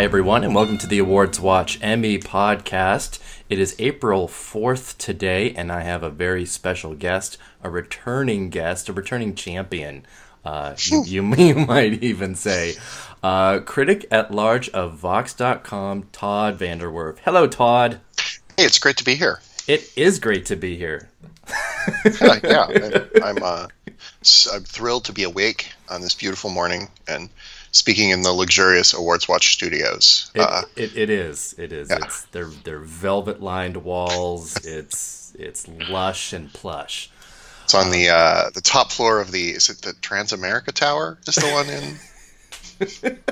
Hi, everyone, and welcome to the Awards Watch Emmy podcast. It is April 4th today, and I have a very special guest, a returning champion, you might even say. Critic at large of Vox.com, Todd VanDerWerff. Hello, Todd. Hey, it's great to be here. It is great to be here. I'm thrilled to be awake on this beautiful morning and speaking in the luxurious Awards Watch studios. It is. Yeah. It's they're velvet lined walls. It's lush and plush. It's on the top floor of is it the Transamerica Tower? Is the one in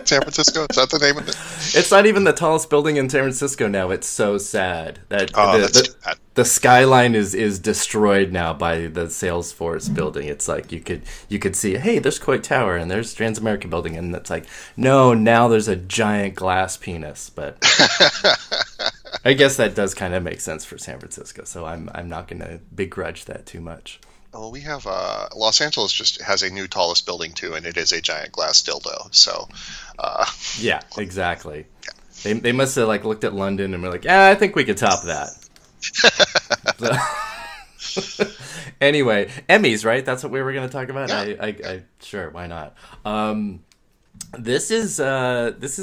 San Francisco? Is that the name of it? It's not even the tallest building in San Francisco now. It's so sad that the skyline is destroyed now by the Salesforce building. It's like you could see, hey, there's Coit Tower and there's Transamerica building, and it's like, no, now there's a giant glass penis. But I guess that does kind of make sense for San Francisco. So I'm not going to begrudge that too much. Well, we have Los Angeles just has a new tallest building too, and it is a giant glass dildo. So, yeah, exactly. Yeah. They must have looked at London and were like, I think we could top that. Anyway, Emmys, right? That's what we were going to talk about. Yeah. I sure, why not? This is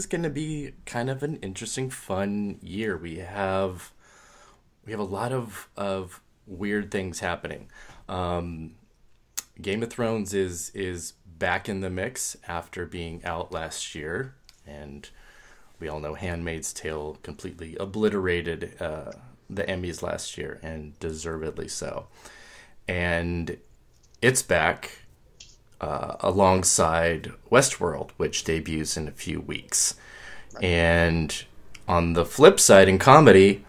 going to be kind of an interesting, fun year. We have a lot of weird things happening. Game of Thrones is back in the mix after being out last year, and we all know Handmaid's Tale completely obliterated the Emmys last year, and deservedly so. And it's back alongside Westworld, which debuts in a few weeks. And on the flip side, in comedy,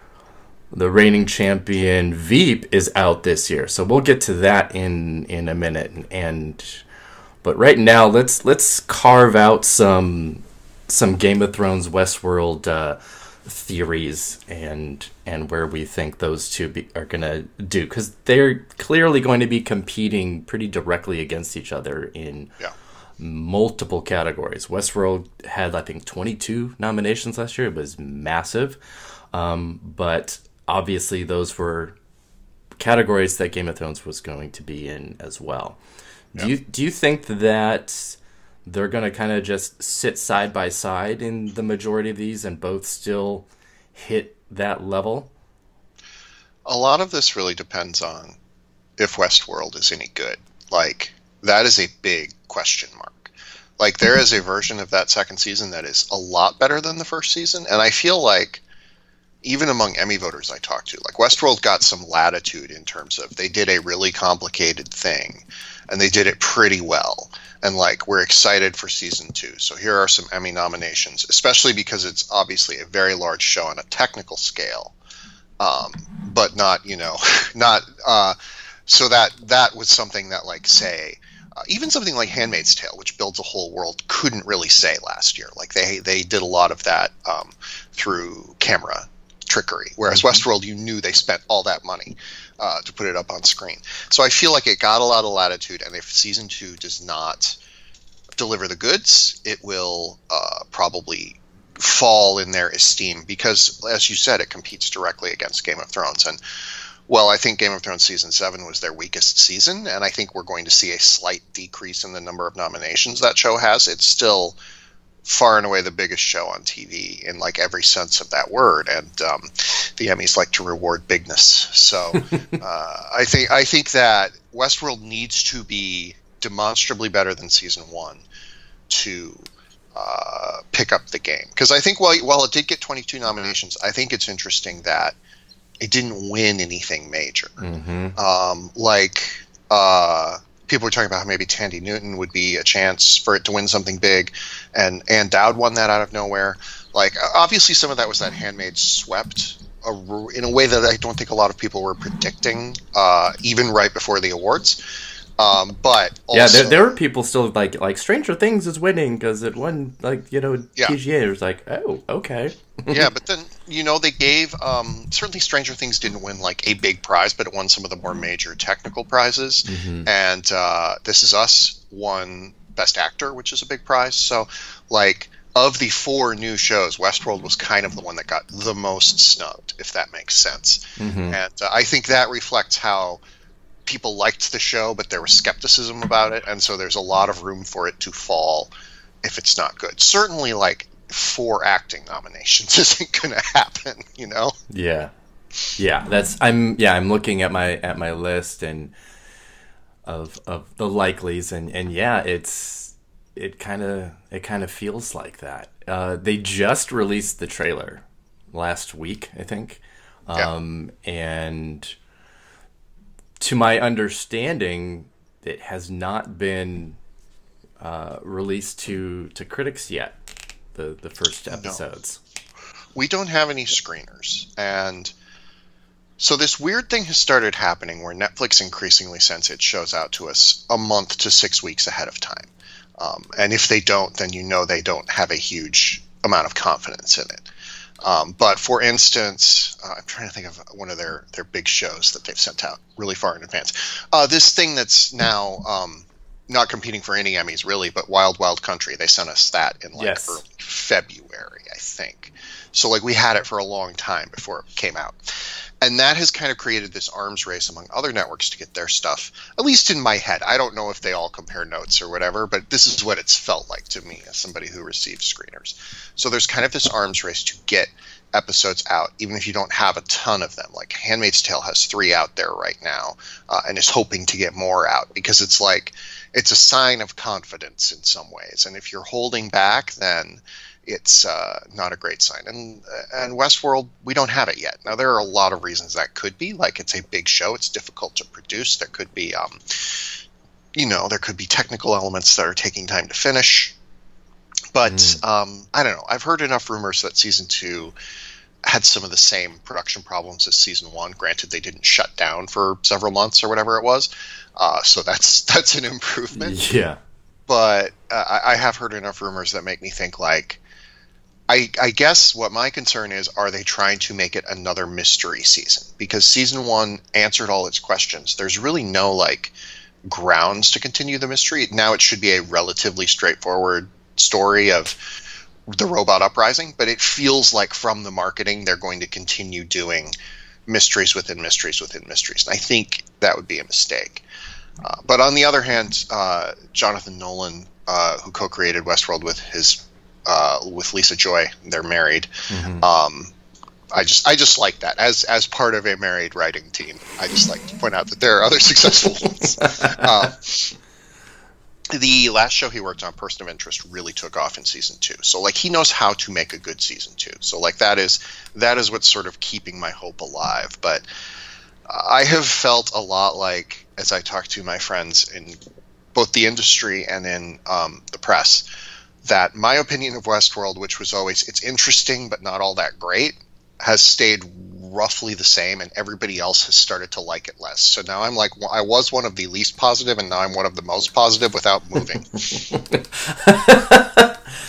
the reigning champion Veep is out this year, so we'll get to that in a minute. But right now, let's carve out some Game of Thrones Westworld theories and where we think those two are gonna do, because they're clearly going to be competing pretty directly against each other in multiple categories. Westworld had, I think, 22 nominations last year. It was massive, but obviously, those were categories that Game of Thrones was going to be in as well. Yep. Do you think that they're going to kind of just sit side by side in the majority of these and both still hit that level? A lot of this really depends on if Westworld is any good. That is a big question mark. There is a version of that second season that is a lot better than the first season, and I feel like even among Emmy voters I talked to, Westworld got some latitude in terms of they did a really complicated thing, and they did it pretty well. And we're excited for season 2. So here are some Emmy nominations, especially because it's obviously a very large show on a technical scale, but not, so that was something that even something like Handmaid's Tale, which builds a whole world, couldn't really say last year. They did a lot of that through camera trickery, whereas Westworld, you knew they spent all that money to put it up on screen. So I feel like it got a lot of latitude, and if season 2 does not deliver the goods, it will probably fall in their esteem, because, as you said, it competes directly against Game of Thrones. And I think Game of Thrones season 7 was their weakest season, and I think we're going to see a slight decrease in the number of nominations that show has. It's still far and away the biggest show on TV in every sense of that word, and the Emmys like to reward bigness. So I think that Westworld needs to be demonstrably better than season 1 to pick up the game. Because I think while it did get 22 nominations, I think it's interesting that it didn't win anything major. Mm-hmm. People were talking about how maybe Tandy Newton would be a chance for it to win something big, and Ann Dowd won that out of nowhere. Obviously some of that was that Handmaid swept in a way that I don't think a lot of people were predicting, even right before the awards. But also, there were people still like Stranger Things is winning because it won PGA. It was like, oh, okay. Yeah, but then they gave certainly Stranger Things didn't win a big prize, but it won some of the more major technical prizes. Mm-hmm. And This Is Us won Best Actor, which is a big prize. So of the 4 new shows, Westworld was kind of the one that got the most snubbed, if that makes sense. Mm-hmm. And I think that reflects how people liked the show, but there was skepticism about it, and so there's a lot of room for it to fall if it's not good. Certainly, like 4 acting nominations isn't going to happen, you know? Yeah. I'm looking at my list and of the likelies, and yeah, it kind of feels like that. They just released the trailer last week, I think, and to my understanding, it has not been released to critics yet. The first episodes. No. We don't have any screeners, and so this weird thing has started happening where Netflix increasingly sends its shows out to us a month to 6 weeks ahead of time. And if they don't, then you know they don't have a huge amount of confidence in it. But for instance, I'm trying to think of one of their big shows that they've sent out really far in advance. This thing that's now not competing for any Emmys really, but Wild Wild Country. They sent us that in early February, I think. So like we had it for a long time before it came out. And that has kind of created this arms race among other networks to get their stuff, at least in my head. I don't know if they all compare notes or whatever, but this is what it's felt like to me as somebody who receives screeners. So there's kind of this arms race to get episodes out, even if you don't have a ton of them. Like Handmaid's Tale has 3 out there right now and is hoping to get more out because it's like it's a sign of confidence in some ways. And if you're holding back, then it's not a great sign. And Westworld, we don't have it yet. Now, there are a lot of reasons that could be. Like, it's a big show. It's difficult to produce. There could be, there could be technical elements that are taking time to finish. But I don't know. I've heard enough rumors that season 2 had some of the same production problems as season 1. Granted, they didn't shut down for several months or whatever it was. So that's an improvement. Yeah. But I have heard enough rumors that make me think like, I guess what my concern is, are they trying to make it another mystery season? Because season 1 answered all its questions. There's really no like grounds to continue the mystery. Now it should be a relatively straightforward story of the robot uprising, but it feels like from the marketing they're going to continue doing mysteries within mysteries within mysteries. And I think that would be a mistake. But on the other hand, Jonathan Nolan, who co-created Westworld with Lisa Joy, they're married. Mm-hmm. I just like that as part of a married writing team. I just like to point out that there are other successful ones. The last show he worked on, Person of Interest, really took off in season 2. So like he knows how to make a good season 2. So like that is what's sort of keeping my hope alive. But I have felt a lot like, as I talk to my friends in both the industry and in the press, that my opinion of Westworld, which was always it's interesting but not all that great, has stayed roughly the same, and everybody else has started to like it less. So now I'm like, I was one of the least positive, and now I'm one of the most positive without moving.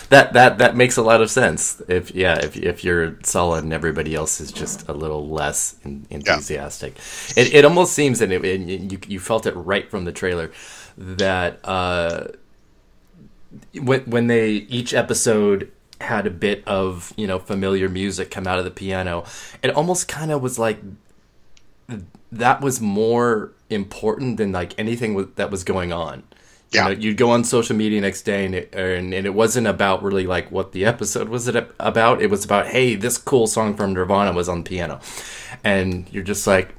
That makes a lot of sense. If you're solid and everybody else is just a little less enthusiastic, it almost seems, and you felt it right from the trailer, that when they each episode had a bit of familiar music come out of the piano, it almost kind of was like that was more important than like anything that was going on. Yeah. You'd go on social media next day and it wasn't about really like what the episode was about. It was about, hey, this cool song from Nirvana was on piano, and you're just like,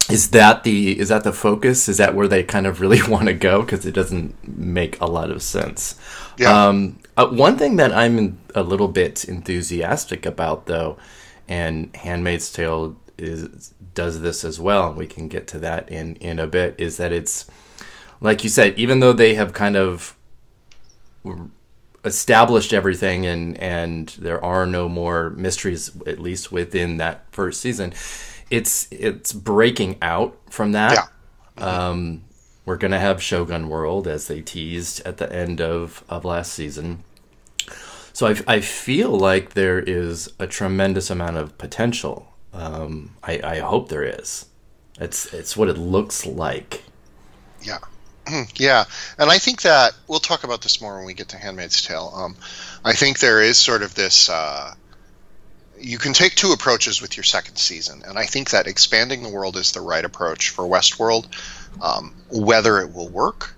is that the focus? Is that where they kind of really want to go? Because it doesn't make a lot of sense. Yeah. One thing that I'm a little bit enthusiastic about, though, and Handmaid's Tale does this as well, and we can get to that in a bit, is that it's, like you said, even though they have kind of established everything and there are no more mysteries, at least within that first season, it's breaking out from that. Yeah. We're going to have Shogun World, as they teased at the end of last season. So I feel like there is a tremendous amount of potential. I hope there is. It's what it looks like. Yeah. Yeah, and I think that we'll talk about this more when we get to Handmaid's Tale. I think there is sort of this. You can take two approaches with your second season, and I think that expanding the world is the right approach for Westworld. Whether it will work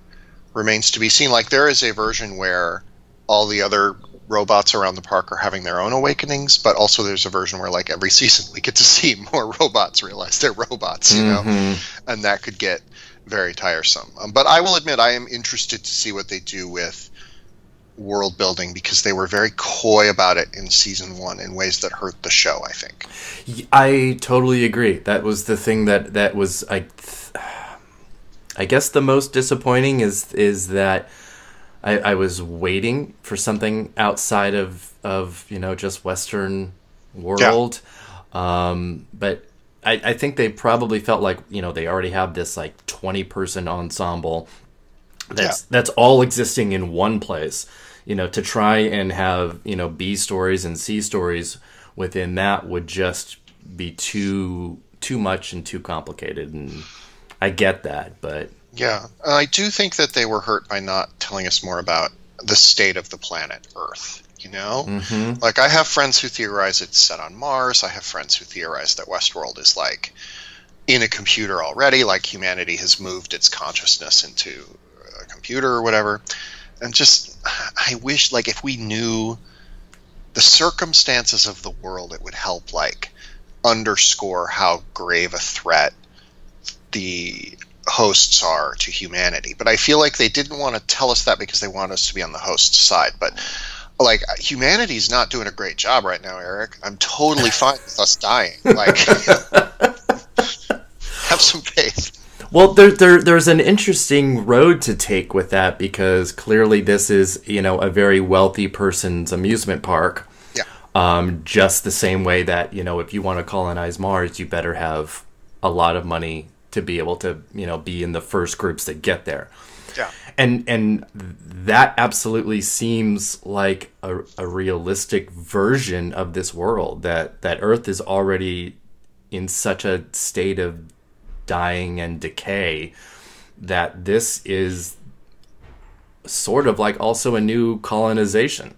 remains to be seen. Like, there is a version where all the other robots around the park are having their own awakenings, but also there's a version where, like, every season we get to see more robots realize they're robots, you know, and that could get very tiresome. But I will admit I am interested to see what they do with world building, because they were very coy about it in season 1 in ways that hurt the show, I think. I totally agree. That was the thing that was, I guess the most disappointing is that I was waiting for something outside of just Western world. Yeah. But I think they probably felt like, they already have this like 20-person ensemble that's all existing in one place. To try and have, B stories and C stories within that would just be too much and too complicated. And I get that, but... Yeah, I do think that they were hurt by not telling us more about the state of the planet Earth, Mm-hmm. Like, I have friends who theorize it's set on Mars. I have friends who theorize that Westworld is, like, in a computer already, like humanity has moved its consciousness into a computer or whatever. And just, I wish, like, if we knew the circumstances of the world, it would help, like, underscore how grave a threat the hosts are to humanity. But I feel like they didn't want to tell us that because they want us to be on the host's side. But, like, humanity's not doing a great job right now, Eric. I'm totally fine with us dying. Like, have some faith. Well, there's an interesting road to take with that, because clearly this is, a very wealthy person's amusement park. Yeah. Just the same way that, if you want to colonize Mars, you better have a lot of money to be able to, be in the first groups that get there. Yeah. And that absolutely seems like a realistic version of this world, that Earth is already in such a state of dying and decay that this is sort of like also a new colonization.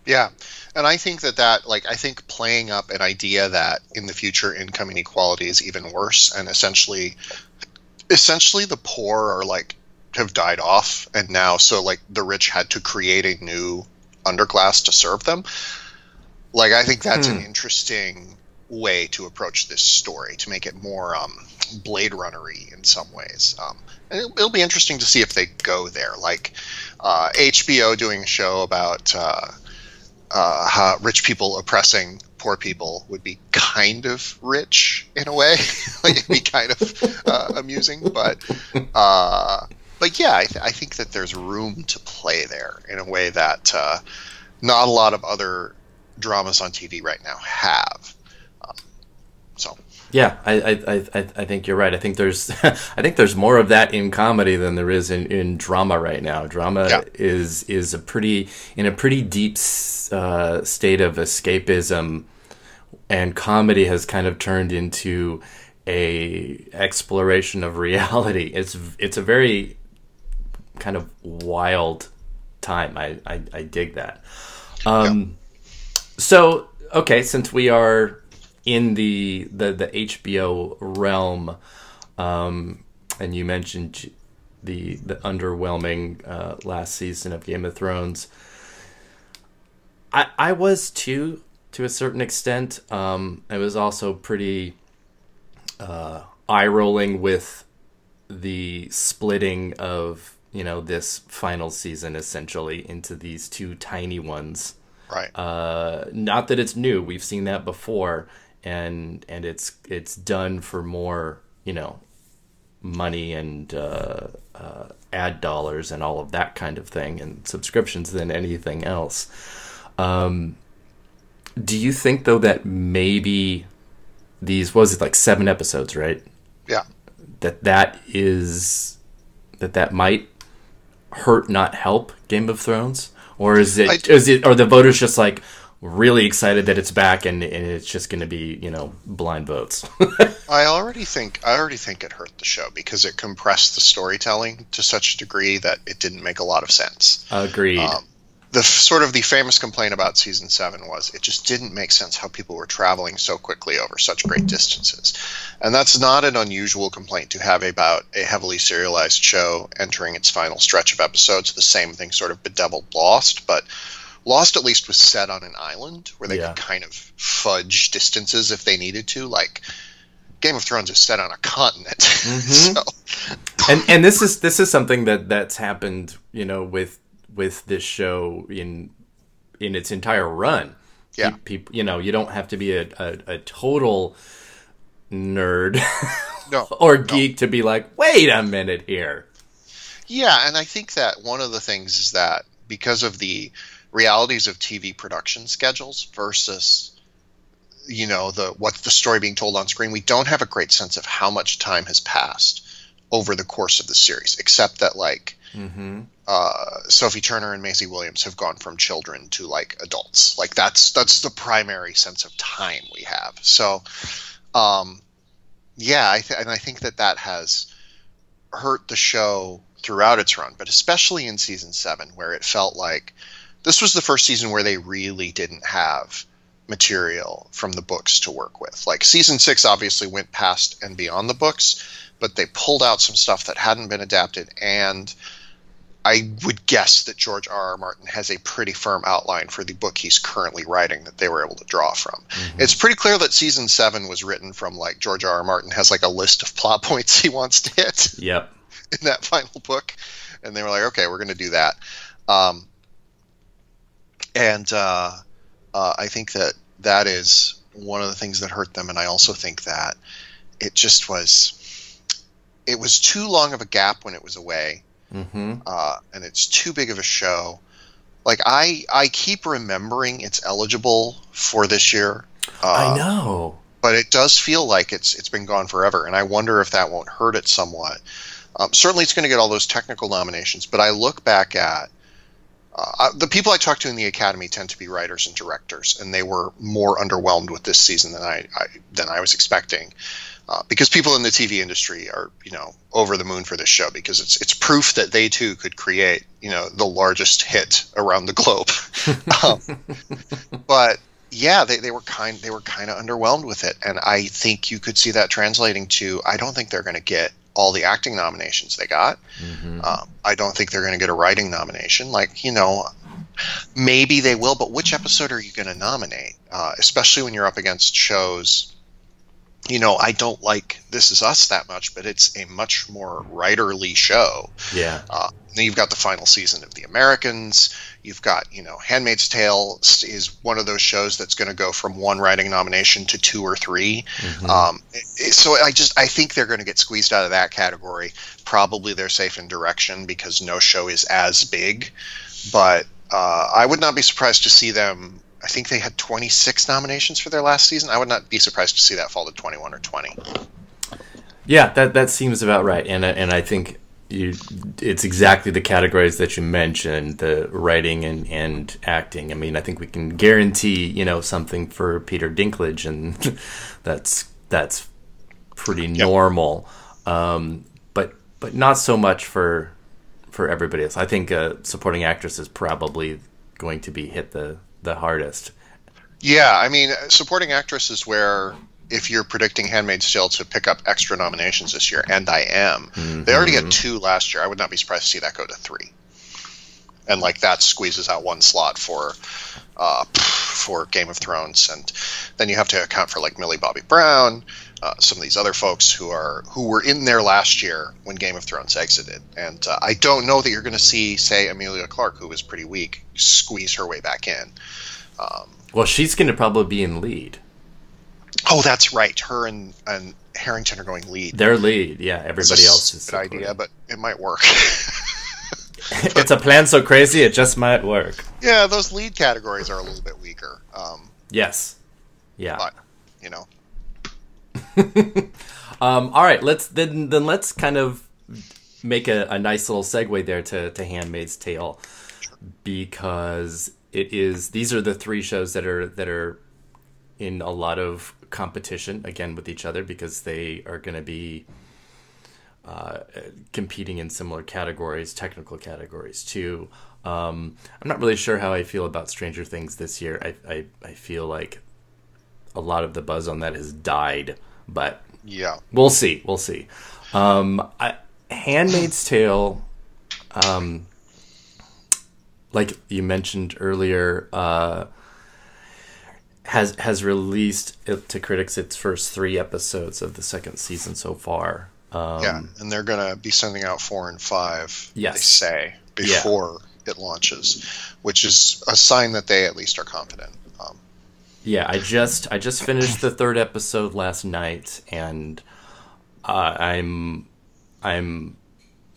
Yeah. And I think that I think playing up an idea that in the future income inequality is even worse, and essentially the poor are like have died off, and now so like the rich had to create a new underclass to serve them. Like, I think that's an interesting way to approach this story, to make it more Blade Runner-y in some ways. And it'll be interesting to see if they go there. Like, HBO doing a show about how rich people oppressing poor people would be kind of rich in a way. Like, it'd be kind of amusing, but yeah, I think that there's room to play there in a way that not a lot of other dramas on TV right now have. Yeah, I think you're right. I think there's more of that in comedy than there is in drama right now. Drama is in a pretty deep state of escapism, and comedy has kind of turned into a exploration of reality. It's a very kind of wild time. I dig that. So, okay, since we are in the HBO realm, and you mentioned the underwhelming last season of Game of Thrones, I was too, to a certain extent. I was also pretty eye-rolling with the splitting of this final season essentially into these two tiny ones. Right. Not that it's new. We've seen that before. And it's done for more, money and ad dollars and all of that kind of thing, and subscriptions than anything else. Do you think, though, that maybe these, what was it, like 7 episodes, right? Yeah. That might hurt, not help Game of Thrones? Or are the voters just like, really excited that it's back, and it's just going to be, blind votes. I already think it hurt the show because it compressed the storytelling to such a degree that it didn't make a lot of sense. Agreed. The famous complaint about season 7 was it just didn't make sense how people were traveling so quickly over such great distances. And that's not an unusual complaint to have about a heavily serialized show entering its final stretch of episodes. The same thing sort of bedeviled Lost, but Lost at least was set on an island where they could kind of fudge distances if they needed to. Like Game of Thrones is set on a continent. Mm-hmm. And this is something that's happened, with this show in its entire run. Yeah. People, you don't have to be a total nerd or geek to be like, wait a minute here. Yeah, and I think that one of the things is that because of the realities of TV production schedules versus the story being told on screen, we don't have a great sense of how much time has passed over the course of the series, except that Sophie Turner and Maisie Williams have gone from children to like adults. Like that's the primary sense of time we have. So I think that has hurt the show throughout its run, but especially in season 7, where it felt like this was the first season where they really didn't have material from the books to work with. Like season 6 obviously went past and beyond the books, but they pulled out some stuff that hadn't been adapted, and I would guess that George R.R. Martin has a pretty firm outline for the book he's currently writing that they were able to draw from. Mm-hmm. It's pretty clear that season 7 was written from like George R.R. Martin has like a list of plot points he wants to hit. Yep. In that final book, and they were like, okay, we're going to do that. I think that is one of the things that hurt them, and I also think that it was too long of a gap when it was away, and it's too big of a show. Like I keep remembering it's eligible for this year. I know, but it does feel like it's been gone forever, and I wonder if that won't hurt it somewhat. Certainly, it's going to get all those technical nominations, but I look back at the people I talk to in the Academy tend to be writers and directors, and they were more underwhelmed with this season than I was expecting, because people in the TV industry are over the moon for this show because it's proof that they too could create the largest hit around the globe. But yeah, they were kind of underwhelmed with it, and I think you could see that translating to I don't think they're going to get all the acting nominations they got. Mm-hmm. I don't think they're going to get a writing nomination. Maybe they will, but which episode are you going to nominate? Especially when you're up against shows. I don't like This Is Us that much, but it's a much more writerly show. Yeah. Then you've got the final season of The Americans. You've got, Handmaid's Tale is one of those shows that's going to go from one writing nomination to 2 or 3. Mm-hmm. So I think they're going to get squeezed out of that category. Probably they're safe in direction because no show is as big. But I would not be surprised to see them. I think they had 26 nominations for their last season. I would not be surprised to see that fall to 21 or 20. Yeah, that seems about right. And I think it's exactly the categories that you mentioned, the writing and acting. I mean, I think we can guarantee, something for Peter Dinklage, and that's pretty normal. But not so much for everybody else. I think supporting actress is probably going to be hit the hardest. Yeah, I mean, supporting actress is where, if you're predicting Handmaid's Tale to pick up extra nominations this year, and I am, mm-hmm. They already had 2 last year. I would not be surprised to see that go to 3. And that squeezes out one slot for Game of Thrones, and then you have to account for Millie Bobby Brown, some of these other folks who were in there last year when Game of Thrones exited. And I don't know that you're going to see, say, Emilia Clarke, who was pretty weak, squeeze her way back in. Well, she's going to probably be in lead. Oh, that's right. Her and Harrington are going lead. They're lead, yeah. Everybody else is a good idea, but it might work. It's a plan so crazy, it just might work. Yeah, those lead categories are a little bit weaker. Yes. Yeah. But, all right, let's kind of make a nice little segue there to Handmaid's Tale, because these are the three shows that are in a lot of competition again with each other because they are going to be competing in similar categories, technical categories too. I'm not really sure how I feel about Stranger Things this year. I feel like a lot of the buzz on that has died, but yeah, we'll see. Handmaid's Tale, like you mentioned earlier, has released it to critics its first 3 episodes of the second season so far. And they're going to be sending out 4 and 5, yes. they say, before it launches, which is a sign that they at least are confident. I just finished the 3rd episode last night, and I'm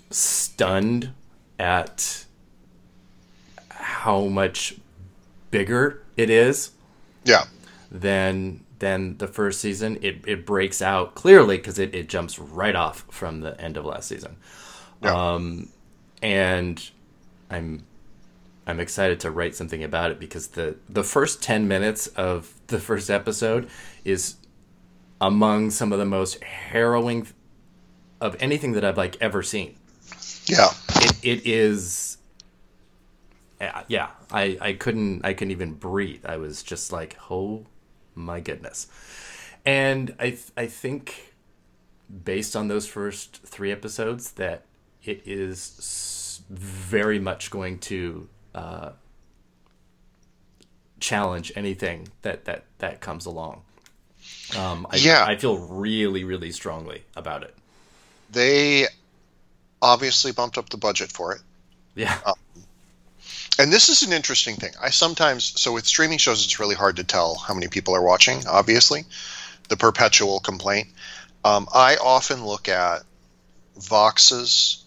stunned at how much bigger it is. Yeah. Than the first season. It breaks out clearly because it jumps right off from the end of last season. Yeah. And I'm excited to write something about it because the first 10 minutes of the first episode is among some of the most harrowing of anything that I've ever seen. Yeah. It is. Yeah, I couldn't even breathe. I was just like, oh my goodness. And I think based on those first 3 episodes that it is very much going to challenge anything that comes along. I feel really, really strongly about it. They obviously bumped up the budget for it. Yeah. And this is an interesting thing. So with streaming shows, it's really hard to tell how many people are watching, obviously. The perpetual complaint. I often look at Vox's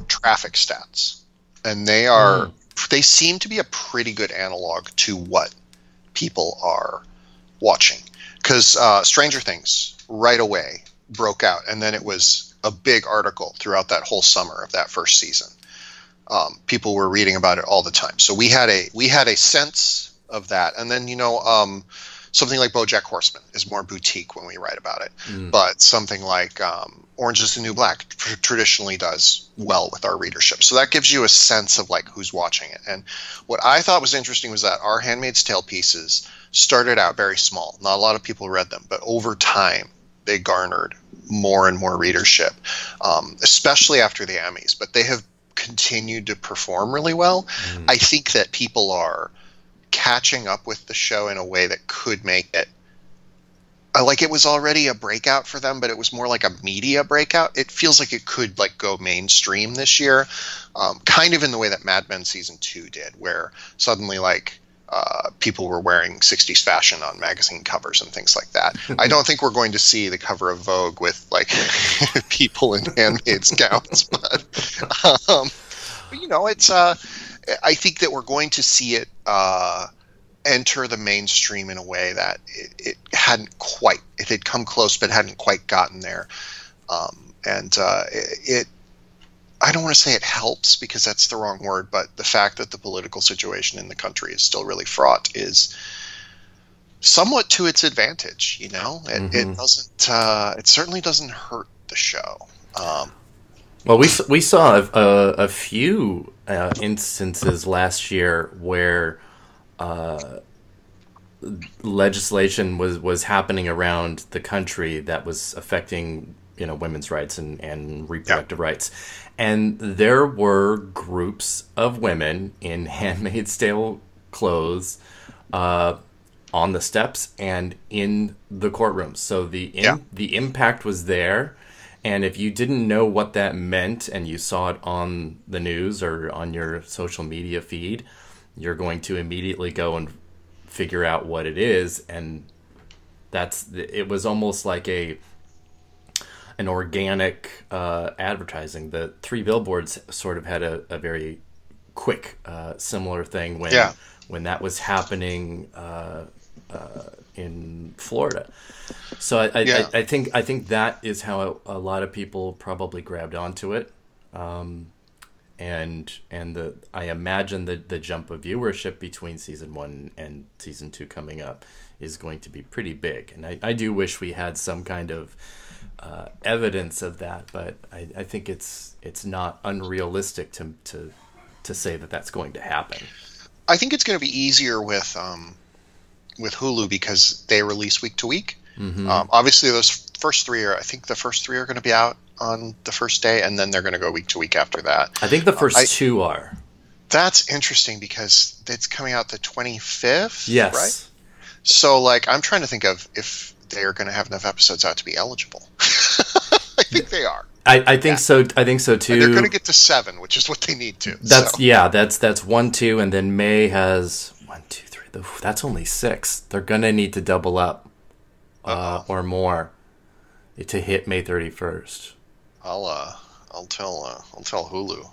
traffic stats. And they seem to be a pretty good analog to what people are watching. Because Stranger Things, right away, broke out. And then it was a big article throughout that whole summer of that first season. People were reading about it all the time. So we had a sense of that. And then, something like BoJack Horseman is more boutique when we write about it. But something like Orange is the New Black traditionally does well with our readership. So that gives you a sense of who's watching it. And what I thought was interesting was that our Handmaid's Tale pieces started out very small. Not a lot of people read them, but over time they garnered more and more readership, especially after the Emmys. But they have continued to perform really well. I think that people are catching up with the show in a way that could make it it was already a breakout for them, but it was more like a media breakout. It feels like it could go mainstream this year, kind of in the way that Mad Men season 2 did, where suddenly people were wearing 60s fashion on magazine covers and things like that. I don't think we're going to see the cover of Vogue with people in handmaids gowns, but it's I think that we're going to see it enter the mainstream in a way that it had come close but hadn't quite gotten there. I don't want to say it helps because that's the wrong word, but the fact that the political situation in the country is still really fraught is somewhat to its advantage. It doesn't. It certainly doesn't hurt the show. Well, we saw a few instances last year where legislation was happening around the country that was affecting women's rights and reproductive rights. And there were groups of women in Handmaid's Tale clothes on the steps and in the courtrooms. So the impact was there. And if you didn't know what that meant and you saw it on the news or on your social media feed, you're going to immediately go and figure out what it is. And it was almost like an organic advertising. The 3 billboards sort of had a very quick similar thing when that was happening in Florida. So I think that is how a lot of people probably grabbed onto it. and I imagine the jump of viewership between season 1 and season 2 coming up is going to be pretty big. And I do wish we had some kind of evidence of that, but I think it's not unrealistic to say that that's going to happen. I think it's going to be easier with Hulu because they release week to week. Mm-hmm. Obviously, those first three are going to be out on the first day, and then they're going to go week to week after that. I think the first two are. That's interesting because it's coming out the 25th, yes. Right? So, like, I'm trying to think of if they're going to have enough episodes out to be eligible. I think they are. I think so. I think so too. And they're going to get to 7, which is what they need to. That's 1, 2, and then May has 1, 2, 3. That's only 6. They're going to need to double up or more to hit May 31st. I'll tell Hulu.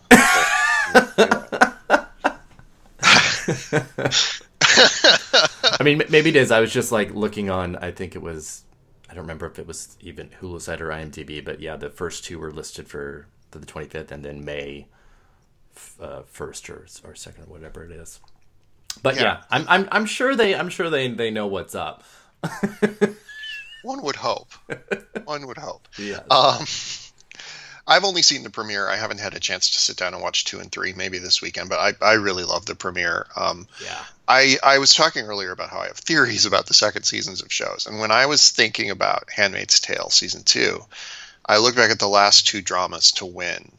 I mean, maybe it is. I was just like looking on. I think it was. I don't remember if it was even Hulu site or IMDb, but yeah, the first 2 were listed for the 25th, and then May 1st or 2nd, or whatever it is. But yeah, I'm sure they know what's up. One would hope. Yeah. I've only seen the premiere. I haven't had a chance to sit down and watch 2 and 3, maybe this weekend, but I really love the premiere. Yeah. I was talking earlier about how I have theories about the second seasons of shows. And when I was thinking about Handmaid's Tale season 2, I looked back at the last 2 dramas to win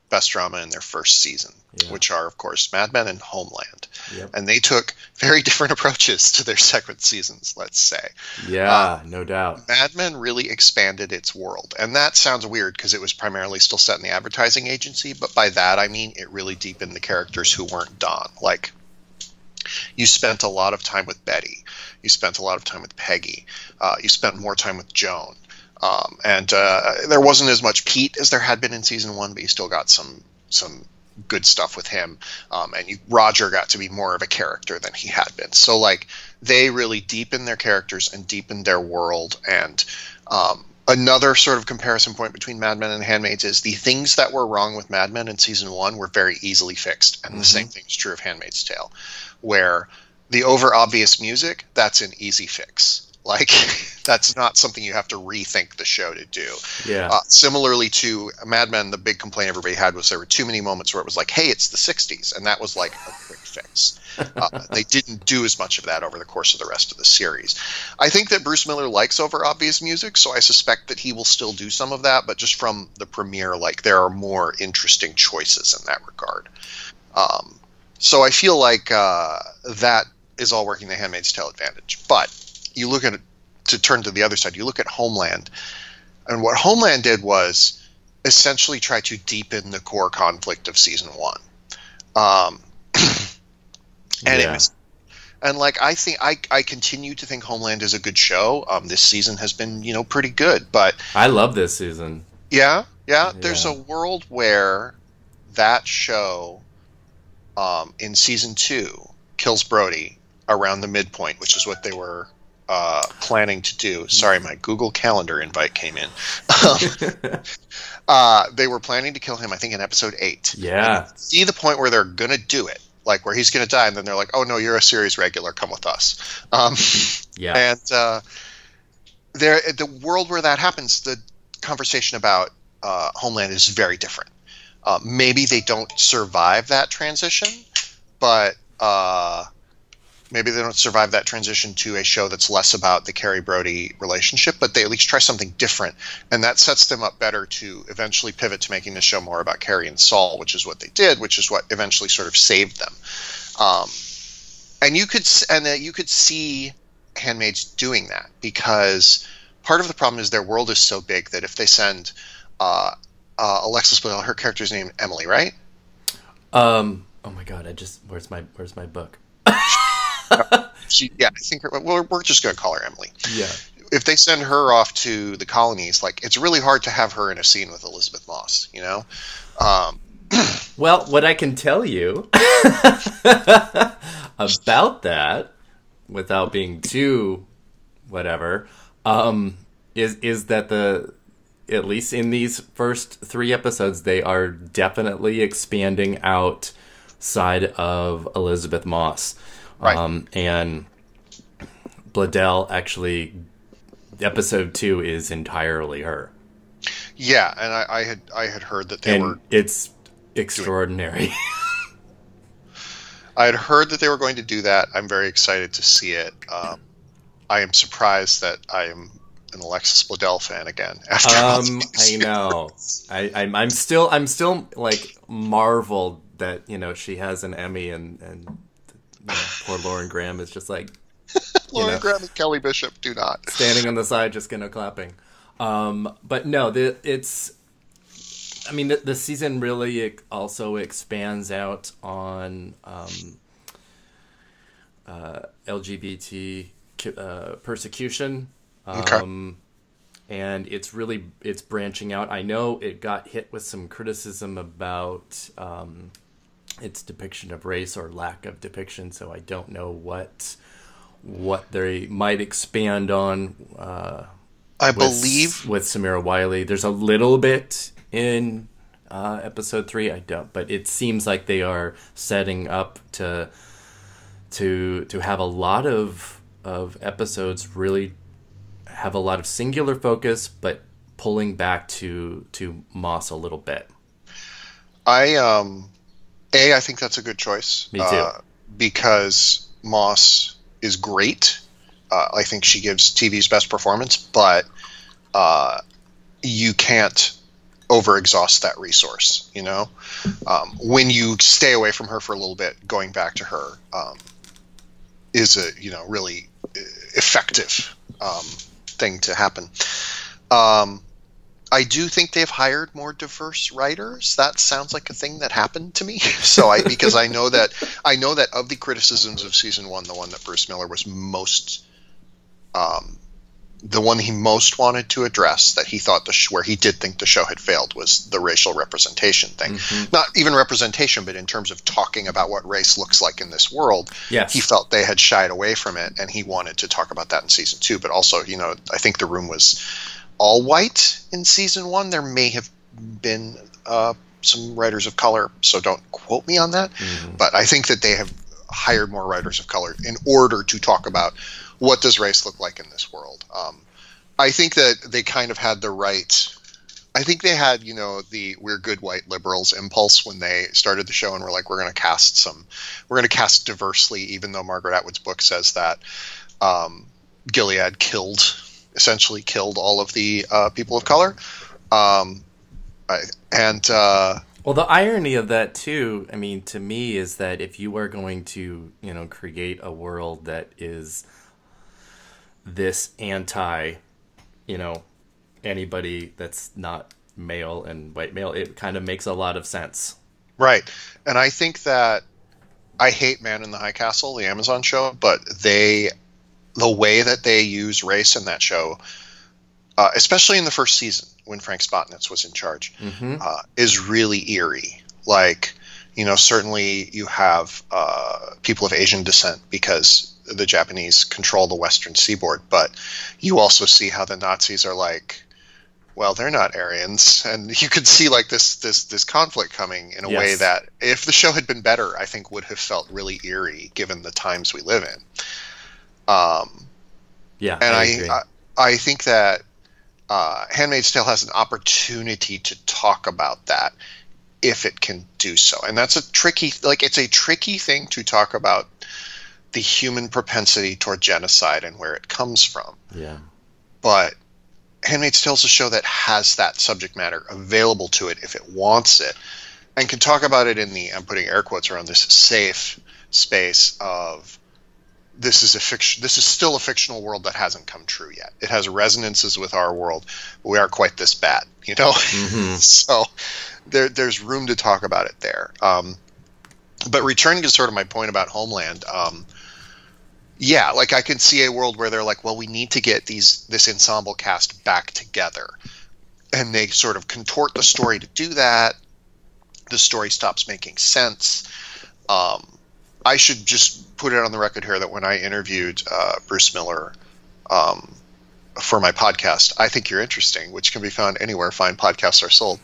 Best Drama in their first season, which are, of course, Mad Men and Homeland. Yep. And they took very different approaches to their second seasons, let's say. Yeah, no doubt. Mad Men really expanded its world. And that sounds weird because it was primarily still set in the advertising agency. But by that, I mean it really deepened the characters who weren't Don. Like, you spent a lot of time with Betty. You spent a lot of time with Peggy. You spent more time with Joan. And there wasn't as much Pete as there had been in season 1, but you still got some good stuff with him. And Roger got to be more of a character than he had been. So, like, they really deepened their characters and deepened their world. And another sort of comparison point between Mad Men and Handmaid's is the things that were wrong with Mad Men in season 1 were very easily fixed. And the same thing is true of Handmaid's Tale, where the over obvious music, that's an easy fix. Like, that's not something you have to rethink the show to do. Yeah. Similarly to Mad Men, the big complaint everybody had was there were too many moments where it was like, hey, it's the 60s. And that was like a quick fix. They didn't do as much of that over the course of the rest of the series. I think that Bruce Miller likes over obvious music, so I suspect that he will still do some of that. But just from the premiere, like, there are more interesting choices in that regard. So I feel like that is all working the Handmaid's Tale advantage. But you look at it, to turn to the other side, you look at Homeland, and what Homeland did was essentially try to deepen the core conflict of season 1. And like, I think I continue to think Homeland is a good show. This season has been, pretty good, but I love this season. Yeah. There's a world where that show, in season 2, kills Brody around the midpoint, which is what they were planning to do. Sorry, my Google Calendar invite came in. They were planning to kill him, I think, in episode 8. Yeah. See the point where they're going to do it, like where he's going to die, and then they're like, oh, no, you're a series regular. Come with us. Yeah. And the world where that happens, the conversation about Homeland is very different. Maybe they don't survive that transition, but maybe they don't survive that transition to a show that's less about the Carrie-Brody relationship, but they at least try something different, and that sets them up better to eventually pivot to making the show more about Carrie and Saul, which is what they did, which is what eventually sort of saved them. And you could see Handmaid's doing that, because part of the problem is their world is so big that if they send Alexis Bledel, her character's name Emily, right? Oh my God! Where's my book? I think we're just going to call her Emily. Yeah. If they send her off to the colonies, like, it's really hard to have her in a scene with Elizabeth Moss, Well, what I can tell you about that, without being too whatever, is that at least in these first 3 episodes, they are definitely expanding outside of Elizabeth Moss. Right. And Bladell, actually, episode 2 is entirely her. Yeah, and I had heard that they were... It's extraordinary. I had heard that they were going to do that. I'm very excited to see it. I am surprised that I am an Alexis Bledel fan again after all these I know. I'm still like marveled that, you know, she has an Emmy and you know, poor Lauren Graham is just like Lauren Graham and Kelly Bishop do not standing on the side just clapping. But no, the season really also expands out on LGBT persecution. Okay. And it's branching out. I know it got hit with some criticism about its depiction of race or lack of depiction, so I don't know what they might expand on. I believe with Samira Wiley, there's a little bit in episode 3. I don't, but it seems like they are setting up to have a lot of episodes really have a lot of singular focus, but pulling back to Moss a little bit. I think that's a good choice. Me too. Because Moss is great. I think she gives TV's best performance, but you can't overexhaust that resource. You know, when you stay away from her for a little bit, going back to her is a really effective thing to happen. I do think they've hired more diverse writers. That sounds like a thing that happened to me. Because I know that of the criticisms of season 1, the one that Bruce Miller was most, the one he most wanted to address, that he thought where he did think the show had failed, was the racial representation thing. Mm-hmm. Not even representation, but in terms of talking about what race looks like in this world. Yes. He felt they had shied away from it, and he wanted to talk about that in season 2. But also, I think the room was all white in season 1. There may have been some writers of color, so don't quote me on that. Mm-hmm. But I think that they have hired more writers of color in order to talk about what does race look like in this world. I think that they kind of had the right... I think they had, the we're good white liberals impulse when they started the show and were like, we're going to cast diversely, even though Margaret Atwood's book says that Gilead essentially killed all of the people of color. Well, the irony of that too, to me, is that if you are going to, create a world that is this anti, anybody that's not male and white male, it kind of makes a lot of sense. Right. And I think that I hate Man in the High Castle, the Amazon show, but the way that they use race in that show, especially in the first season when Frank Spotnitz was in charge, mm-hmm. Is really eerie. Like, certainly you have people of Asian descent because the Japanese control the Western seaboard, but you also see how the Nazis are like, well, they're not Aryans, and you could see like this conflict coming in a way that, if the show had been better, I think would have felt really eerie given the times we live in. And I think that Handmaid's Tale has an opportunity to talk about that if it can do so, and that's it's a tricky thing to talk about, the human propensity toward genocide and where it comes from. Yeah, but Handmaid's Tale is a show that has that subject matter available to it if it wants it, and can talk about it in the, I'm putting air quotes around this, safe space of, this is still a fictional world that hasn't come true yet. It has resonances with our world, but we aren't quite this bad, Mm-hmm. So there's room to talk about it there. But returning to sort of my point about Homeland, I can see a world where they're like, well, we need to get this ensemble cast back together, and they sort of contort the story to do that. The story stops making sense. I should just put it on the record here that when I interviewed Bruce Miller for my podcast, I Think You're Interesting, which can be found anywhere fine podcasts are sold.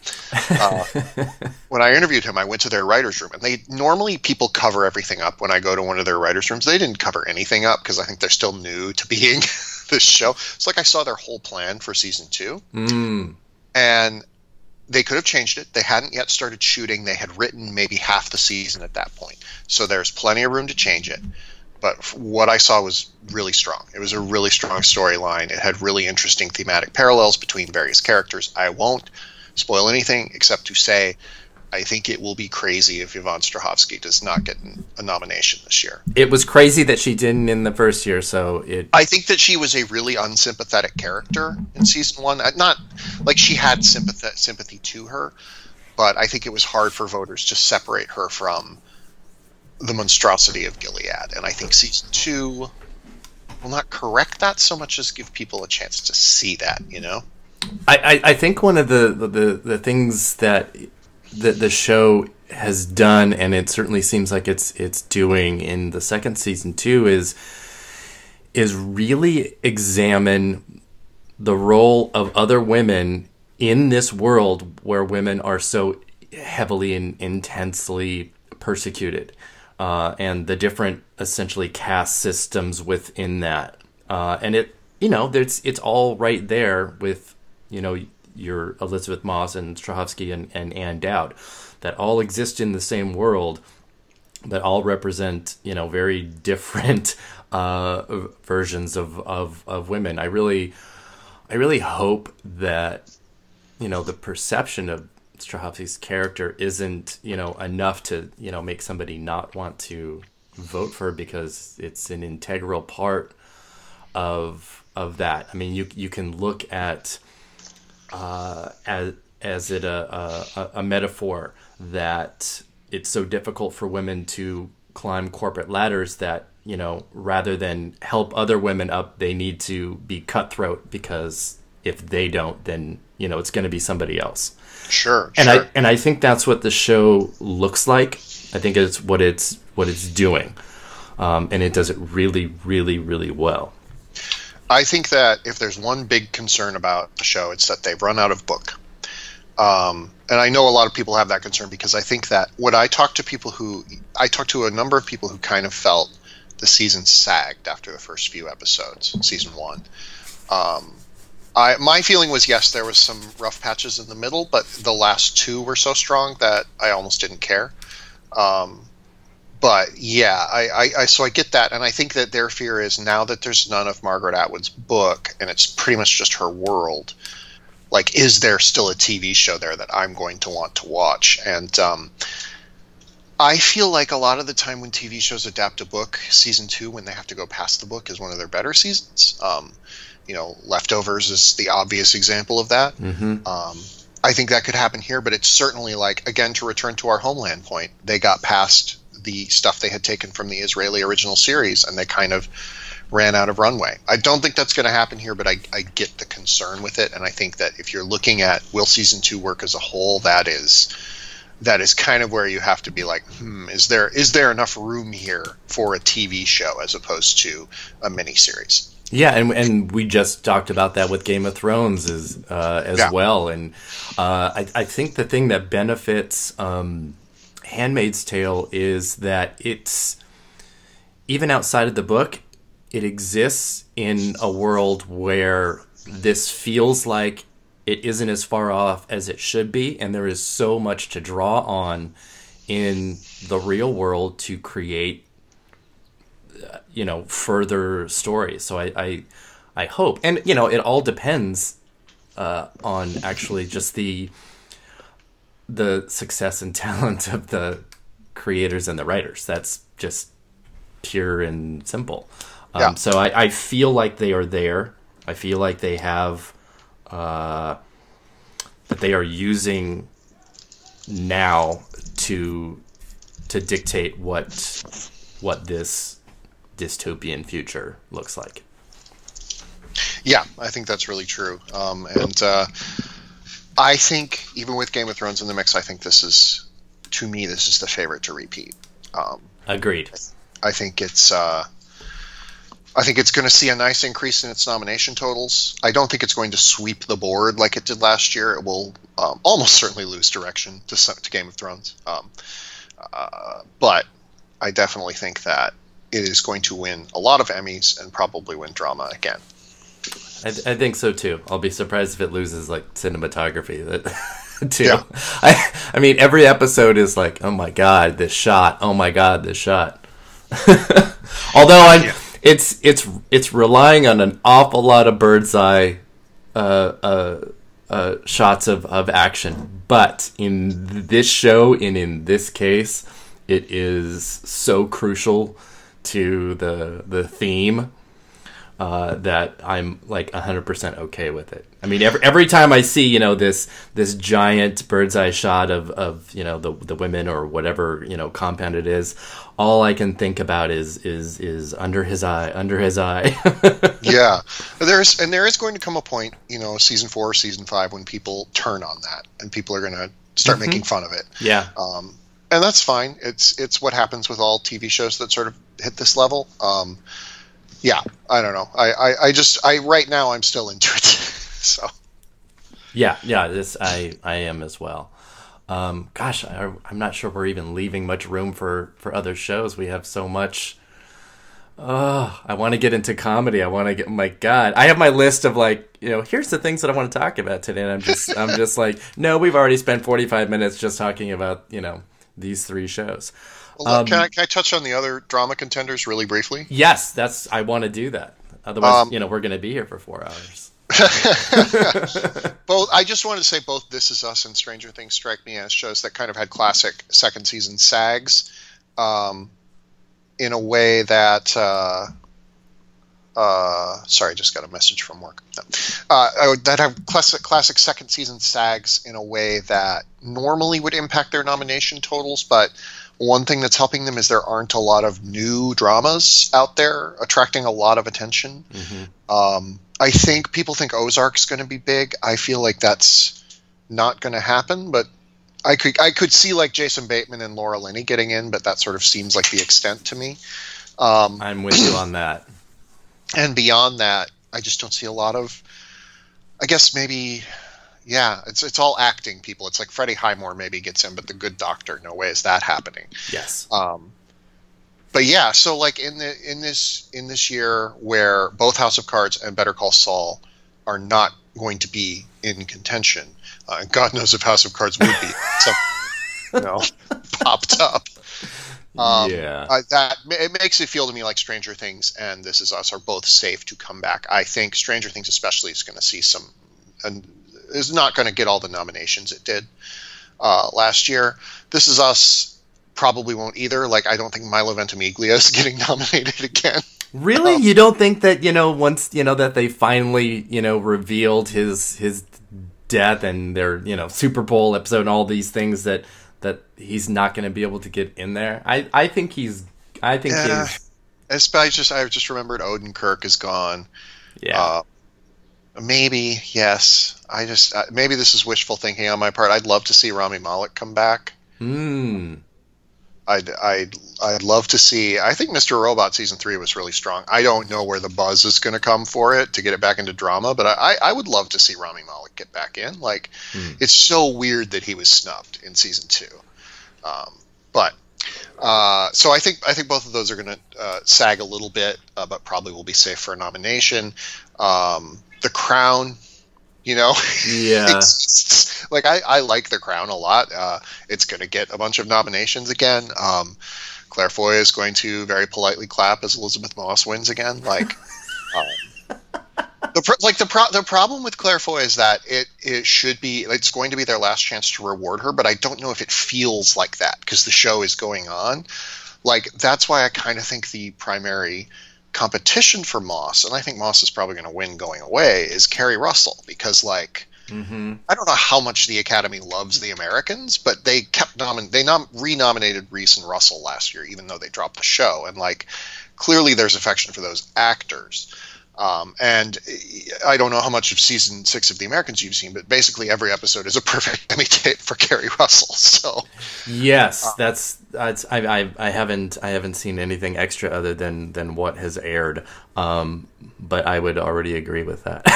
When I interviewed him, I went to their writer's room, and normally people cover everything up when I go to one of their writer's rooms. They didn't cover anything up because I think they're still new to being this show. It's like I saw their whole plan for season 2, and they could have changed it. They hadn't yet started shooting. They had written maybe half the season at that point, so there's plenty of room to change it. But what I saw was really strong. It was a really strong storyline. It had really interesting thematic parallels between various characters. I won't spoil anything except to say I think it will be crazy if Yvonne Strahovski does not get a nomination this year. It was crazy that she didn't in the first year, I think that she was a really unsympathetic character in season 1. Not like she had sympathy to her, but I think it was hard for voters to separate her from the monstrosity of Gilead, and I think season 2 will not correct that so much as give people a chance to see that. I think one of the things that the show has done, and it certainly seems like it's doing in the second season too, is really examine the role of other women in this world where women are so heavily and intensely persecuted. And the different essentially caste systems within that, and it's all right there with your Elizabeth Moss and Strahovski and Ann Dowd, that all exist in the same world, that all represent very different versions of women. I really hope that the perception of Strahovski's character isn't enough to make somebody not want to vote for her, because it's an integral part of that. I mean, you can look at as it a metaphor that it's so difficult for women to climb corporate ladders that rather than help other women up, they need to be cutthroat, because if they don't, then it's going to be somebody else. Sure. And I think that's what the show looks like. I think it's what it's doing, and it does it really, really, really well. I think that if there's one big concern about the show, it's that they've run out of book. And I know a lot of people have that concern, because I think that I talked to a number of people who kind of felt the season sagged after the first few episodes, season 1. My feeling was, yes, there was some rough patches in the middle, but the last 2 were so strong that I almost didn't care. But yeah, so I get that, and I think that their fear is, now that there's none of Margaret Atwood's book and it's pretty much just her world, like, is there still a TV show there that I'm going to want to watch? And I feel like a lot of the time when TV shows adapt a book, season 2, when they have to go past the book, is one of their better seasons. Leftovers is the obvious example of that. Mm-hmm. I think that could happen here, but it's certainly, like, again, to return to our Homeland point, they got past the stuff they had taken from the Israeli original series, and they kind of ran out of runway. I don't think that's going to happen here, but I get the concern with it, and I think that if you're looking at will season 2 work as a whole, that is kind of where you have to be like, is there enough room here for a TV show as opposed to a miniseries? Yeah, and we just talked about that with Game of Thrones as well, and I think the thing that benefits Handmaid's Tale is that it's, even outside of the book, it exists in a world where this feels like it isn't as far off as it should be, and there is so much to draw on in the real world to create further stories. So I hope, and it all depends on actually just the success and talent of the creators and the writers. That's just pure and simple. So I feel like they are there. I feel like they have that they are using now to dictate what this dystopian future looks like. Yeah, I think that's really true. And I think even with Game of Thrones in the mix, I think this is the favorite to repeat. Agreed. I think it's I think it's going to see a nice increase in its nomination totals. I don't think it's going to sweep the board like it did last year. It will almost certainly lose direction to Game of Thrones. But I definitely think that it is going to win a lot of Emmys and probably win drama again. I think so too. I'll be surprised if it loses like cinematography too. Yeah. I mean, every episode is like, oh my god, this shot. Oh my god, this shot. Although it's relying on an awful lot of bird's eye shots of action. But in this show and in this case, it is so crucial to the theme that I'm like 100% okay with it. I mean, every time I see, this giant bird's eye shot of the women or whatever, compound it is, all I can think about is under his eye. Yeah. There is going to come a point, season 4 or season 5 when people turn on that and people are going to start making fun of it. Yeah. And that's fine. It's what happens with all TV shows that sort of hit this level. Yeah, I don't know. I right now I'm still into it. So. Yeah. I am as well. Gosh, I'm not sure we're even leaving much room for other shows. We have so much. I want to get into comedy. My God, I have my list of here's the things that I want to talk about today. And I'm just like, no, we've already spent 45 minutes just talking about, these 3 shows. Well, can I touch on the other drama contenders really briefly? Yes, I want to do that. Otherwise, we're going to be here for 4 hours. I just wanted to say both This Is Us and Stranger Things strike me as shows that kind of had classic second season sags, in a way that. Sorry, I just got a message from work. That have classic second season sags in a way that normally would impact their nomination totals, but one thing that's helping them is there aren't a lot of new dramas out there attracting a lot of attention. Mm-hmm. I think people think Ozark's going to be big. I feel like that's not going to happen, but I could see like Jason Bateman and Laura Linney getting in, but that sort of seems like the extent to me. I'm with you on that. And beyond that, I just don't see a lot of, I guess maybe, yeah, it's all acting people. It's like Freddie Highmore maybe gets in, but The Good Doctor, no way is that happening. Yes. But yeah, so like in this year where both House of Cards and Better Call Saul are not going to be in contention, and God knows if House of Cards would be something, popped up. That it makes it feel to me like Stranger Things and This Is Us are both safe to come back. I think Stranger Things especially is going to see some, and is not going to get all the nominations it did last year. This Is Us probably won't either. Like, I don't think Milo Ventimiglia is getting nominated again. Really? You don't think that, once, that they finally, revealed his death and their, Super Bowl episode and all these things that he's not going to be able to get in there? I think he's. I just remembered Odenkirk is gone. Yeah. Maybe, yes. Maybe this is wishful thinking on my part. I'd love to see Rami Malek come back. I'd love to see. I think Mr. Robot season 3 was really strong. I don't know where the buzz is going to come for it to get it back into drama, but I would love to see Rami Malek get back in. Like, it's so weird that he was snubbed in season 2. So I think both of those are going to sag a little bit, but probably will be safe for a nomination. The Crown, Yeah. it's like I like The Crown a lot. It's going to get a bunch of nominations again. Claire Foy is going to very politely clap as Elizabeth Moss wins again. Like, the problem with Claire Foy is that it's going to be their last chance to reward her, but I don't know if it feels like that because the show is going on. Like, that's why I kind of think the primary competition for Moss, and I think Moss is probably going to win going away, is Kerry Russell, because I don't know how much the Academy loves the Americans, but they kept renominated Reese and Russell last year, even though they dropped the show, and clearly there's affection for those actors. And I don't know how much of season 6 of The Americans you've seen, but basically every episode is a perfect Emmy tape for Kerry Russell. So yes, I haven't seen anything extra other than what has aired, but I would already agree with that.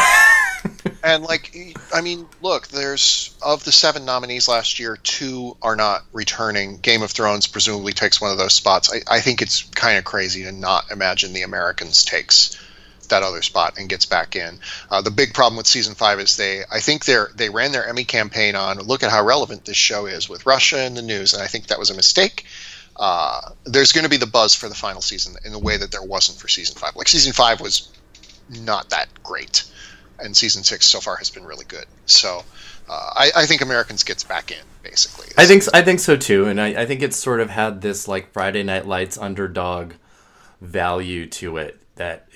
And look, there's of the 7 nominees last year, 2 are not returning. Game of Thrones presumably takes one of those spots. I think it's kind of crazy to not imagine The Americans takes that other spot and gets back in. The big problem with season 5 is they ran their Emmy campaign on, look at how relevant this show is with Russia in the news, and I think that was a mistake. There's going to be the buzz for the final season in a way that there wasn't for season 5. Like, season 5 was not that great, and season 6 so far has been really good. So I think Americans gets back in, basically. I think so too, and I think it's sort of had this like Friday Night Lights underdog value to it that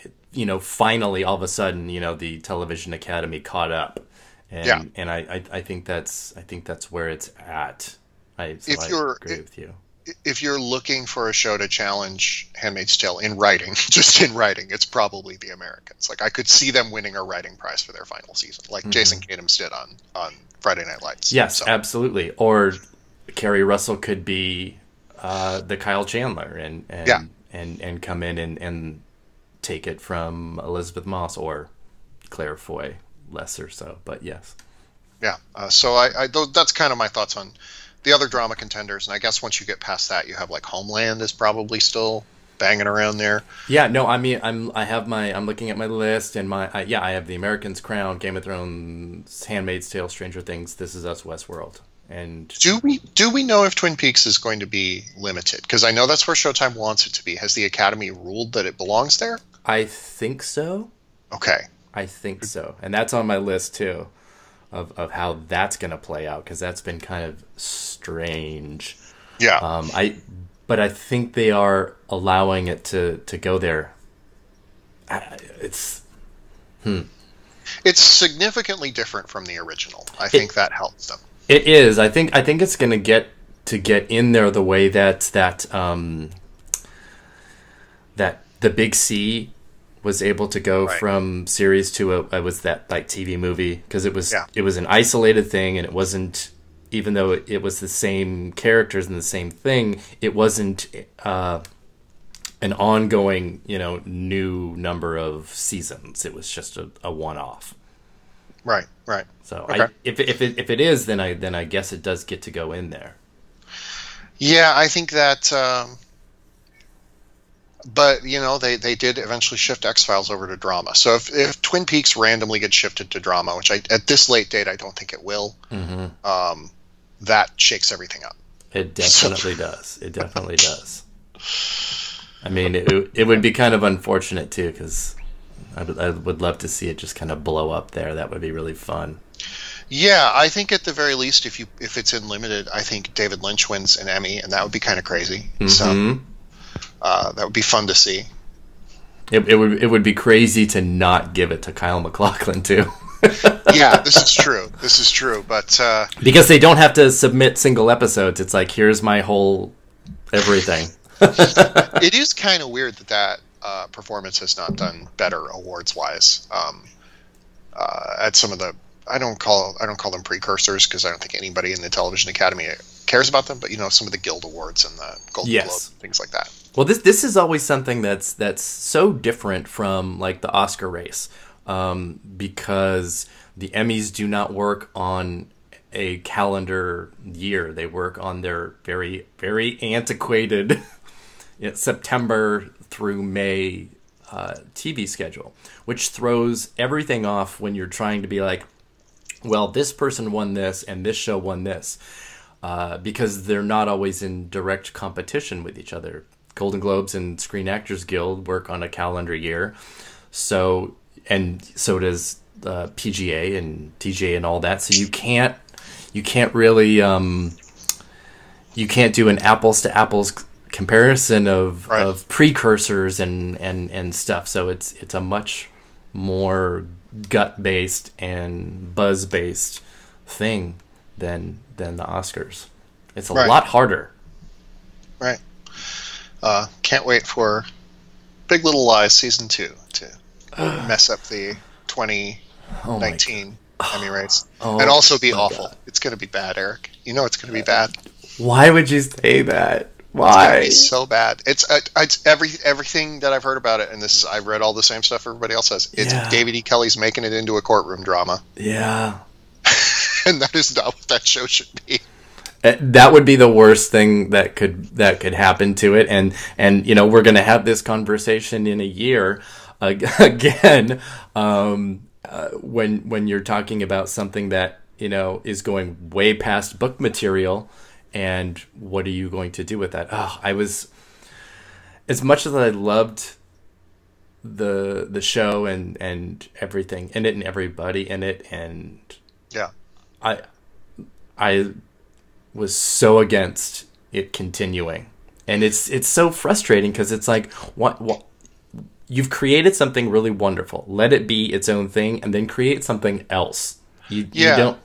finally all of a sudden the Television Academy caught up, and I think that's where it's at. I agree with you. If you're looking for a show to challenge Handmaid's Tale in writing, just in writing, it's probably The Americans. Like, I could see them winning a writing prize for their final season, like Jason Katims did on Friday Night Lights. Yes, absolutely. Or Kerry Russell could be the Kyle Chandler and come in and take it from Elizabeth Moss or Claire Foy, lesser so, but yes. Yeah, so that's kind of my thoughts on the other drama contenders, and I guess once you get past that, you have like Homeland is probably still banging around there. Yeah, no, I mean, I'm looking at my list, and I have The Americans, Crown, Game of Thrones, Handmaid's Tale, Stranger Things, This Is Us, Westworld. And do we know if Twin Peaks is going to be limited? Because I know that's where Showtime wants it to be. Has the Academy ruled that it belongs there? I think so. Okay. I think so, and that's on my list too. Of how that's going to play out, because that's been kind of strange. Yeah. But I think they are allowing it to go there. It's significantly different from the original. I think that helps them. It is. I think it's going to get in there the way that the Big C was able to go from series to that like TV movie, because it was an isolated thing, and it wasn't, even though it was the same characters and the same thing, it wasn't an ongoing new number of seasons. It was just a one-off. Right. So okay. If it is, then I guess it does get to go in there. Yeah, I think that. But, they did eventually shift X-Files over to drama. So if Twin Peaks randomly gets shifted to drama, which at this late date I don't think it will, that shakes everything up. It definitely does. It definitely does. I mean, it would be kind of unfortunate, too, because I would love to see it just kind of blow up there. That would be really fun. Yeah, I think at the very least, if it's in limited, I think David Lynch wins an Emmy, and that would be kind of crazy. So that would be fun to see. It would be crazy to not give it to Kyle MacLachlan too. Yeah, this is true. But because they don't have to submit single episodes, it's like, here's my whole everything. It is kind of weird that performance has not done better awards wise. At some of the, I don't call them precursors, because I don't think anybody in the Television Academy cares about them. But some of the Guild Awards and the Golden Globe, things like that. Well, this is always something that's so different from like the Oscar race, because the Emmys do not work on a calendar year. They work on their very, very antiquated September through May TV schedule, which throws everything off when you're trying to be like, well, this person won this and this show won this, because they're not always in direct competition with each other. Golden Globes and Screen Actors Guild work on a calendar year, so does PGA and TGA and all that. So you can't really you can't do an apples to apples comparison of precursors and stuff. So it's a much more gut based and buzz based thing than the Oscars. It's a lot harder. Right. Can't wait for Big Little Lies season 2 to mess up the 2019 Emmy race. Oh, and also be my awful. God. It's going to be bad, Eric. You know it's going to be bad. Why would you say that? It's going to Why? be so bad. It's everything that I've heard about it, and I've read all the same stuff everybody else says. It's David E. Kelly's making it into a courtroom drama. Yeah. And that is not what that show should be. That would be the worst thing that could happen to it, and you know, we're going to have this conversation in a year again when you're talking about something that, you know, is going way past book material, and what are you going to do with that? I was, as much as I loved the show and everything in it and everybody in it, and yeah, I was so against it continuing, and it's so frustrating because it's like, what you've created something really wonderful, let it be its own thing, and then create something else. You don't.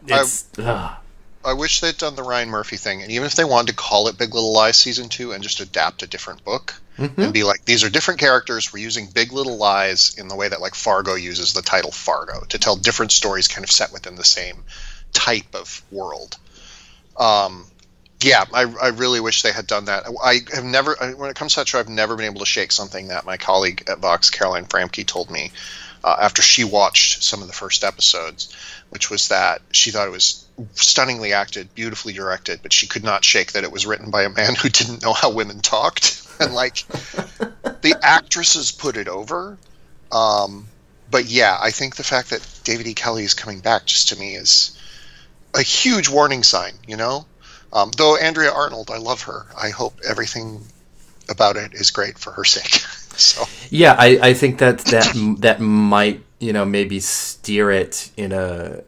I wish they'd done the Ryan Murphy thing, and even if they wanted to call it Big Little Lies Season 2 and just adapt a different book and be like, these are different characters, we're using Big Little Lies in the way that like Fargo uses the title Fargo to tell different stories kind of set within the same type of world. I really wish they had done that. I have never, when it comes to that show, I've never been able to shake something that my colleague at Vox, Caroline Framke, told me after she watched some of the first episodes, which was that she thought it was stunningly acted, beautifully directed, but she could not shake that it was written by a man who didn't know how women talked. And like, the actresses put it over. But yeah, I think the fact that David E. Kelly is coming back just to me is a huge warning sign, you know? Though Andrea Arnold, I love her. I hope everything about it is great for her sake. So yeah, I think that might, you know, maybe steer it in a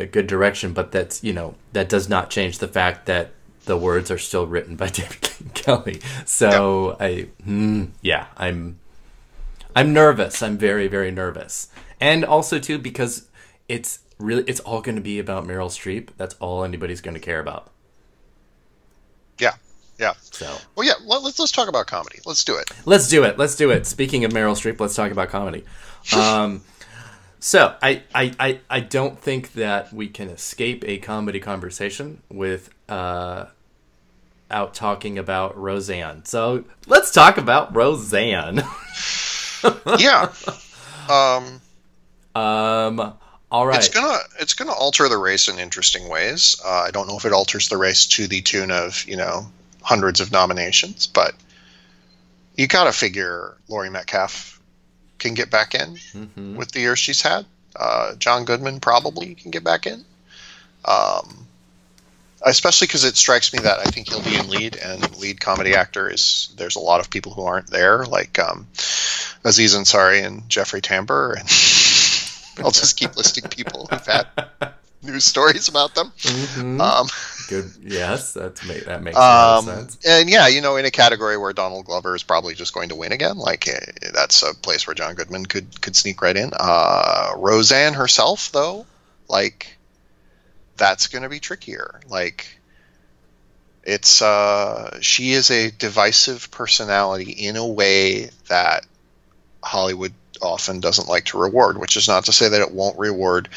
good direction, but that's, you know, that does not change the fact that the words are still written by David Kelly. So yeah. I'm nervous. I'm very, very nervous, and also too because it's all going to be about Meryl Streep. That's all anybody's going to care about. Yeah. So, well, yeah. Let's talk about comedy. Let's do it. Let's do it. Speaking of Meryl Streep, let's talk about comedy. So I don't think that we can escape a comedy conversation without talking about Roseanne. So let's talk about Roseanne. Yeah. All right. It's gonna alter the race in interesting ways. I don't know if it alters the race to the tune of, you know, hundreds of nominations, but you gotta figure Laurie Metcalf can get back in with the year she's had. John Goodman probably can get back in. Especially because it strikes me that I think he'll be in lead, and lead comedy actor there's a lot of people who aren't there, like Aziz Ansari and Jeffrey Tambor, and I'll just keep listing people who've had news stories about them. Good. Yes, that makes a lot of sense. And yeah, you know, in a category where Donald Glover is probably just going to win again, like that's a place where John Goodman could sneak right in. Roseanne herself, though, like, that's going to be trickier. Like, it's she is a divisive personality in a way that Hollywood often doesn't like to reward, which is not to say that it won't reward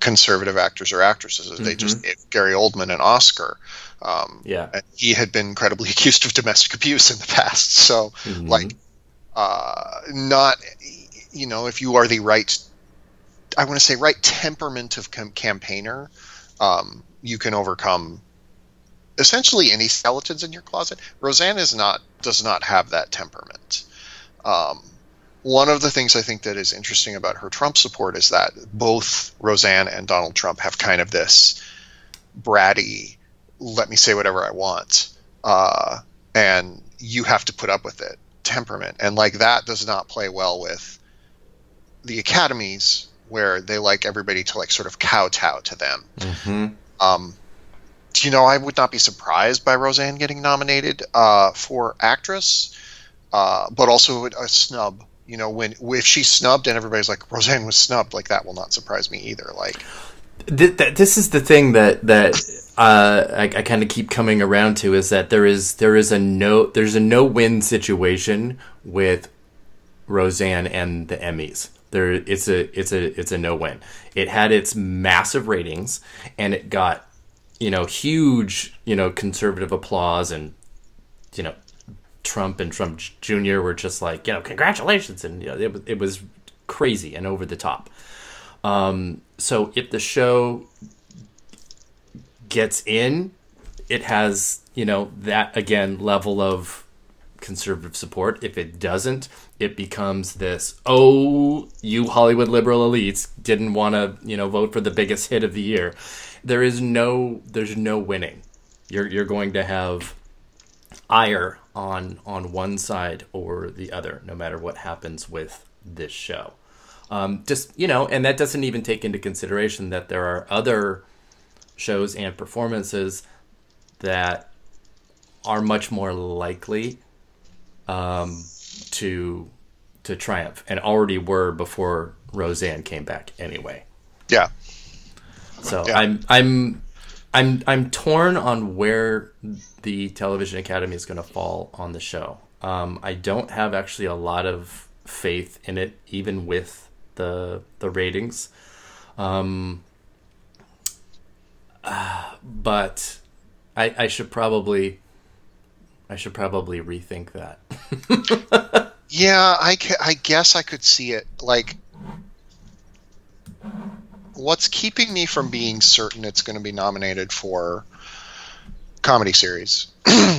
conservative actors or actresses. They just gave Gary Oldman an Oscar. And he had been credibly accused of domestic abuse in the past. So, like, not, you know, if you are the right, I want to say right temperament of campaigner, you can overcome essentially any skeletons in your closet. Roseanne does not have that temperament. One of the things I think that is interesting about her Trump support is that both Roseanne and Donald Trump have kind of this bratty, let me say whatever I want, and you have to put up with it temperament. And like, that does not play well with the academies, where they like everybody to like sort of kowtow to them. You know, I would not be surprised by Roseanne getting nominated for actress, but also a snub. You know, if she's snubbed and everybody's like, Roseanne was snubbed, like, that will not surprise me either. Like, this is the thing that I kind of keep coming around to, is that there's a no-win situation with Roseanne and the Emmys. It's a no-win. It had its massive ratings, and it got, huge, conservative applause, and, Trump and Trump Jr. were just like, congratulations, and it was crazy and over the top. So if the show gets in, it has, that, again, level of conservative support. If it doesn't, it becomes this, you Hollywood liberal elites didn't want to, vote for the biggest hit of the year. There's no winning. You're going to have ire on one side or the other, no matter what happens with this show. And that doesn't even take into consideration that there are other shows and performances that are much more likely to triumph, and already were before Roseanne came back anyway. Yeah. So yeah. I'm torn on where the Television Academy is going to fall on the show. I don't have actually a lot of faith in it, even with the ratings. But I should probably rethink that. Yeah, I guess I could see it. Like, what's keeping me from being certain it's going to be nominated for comedy series,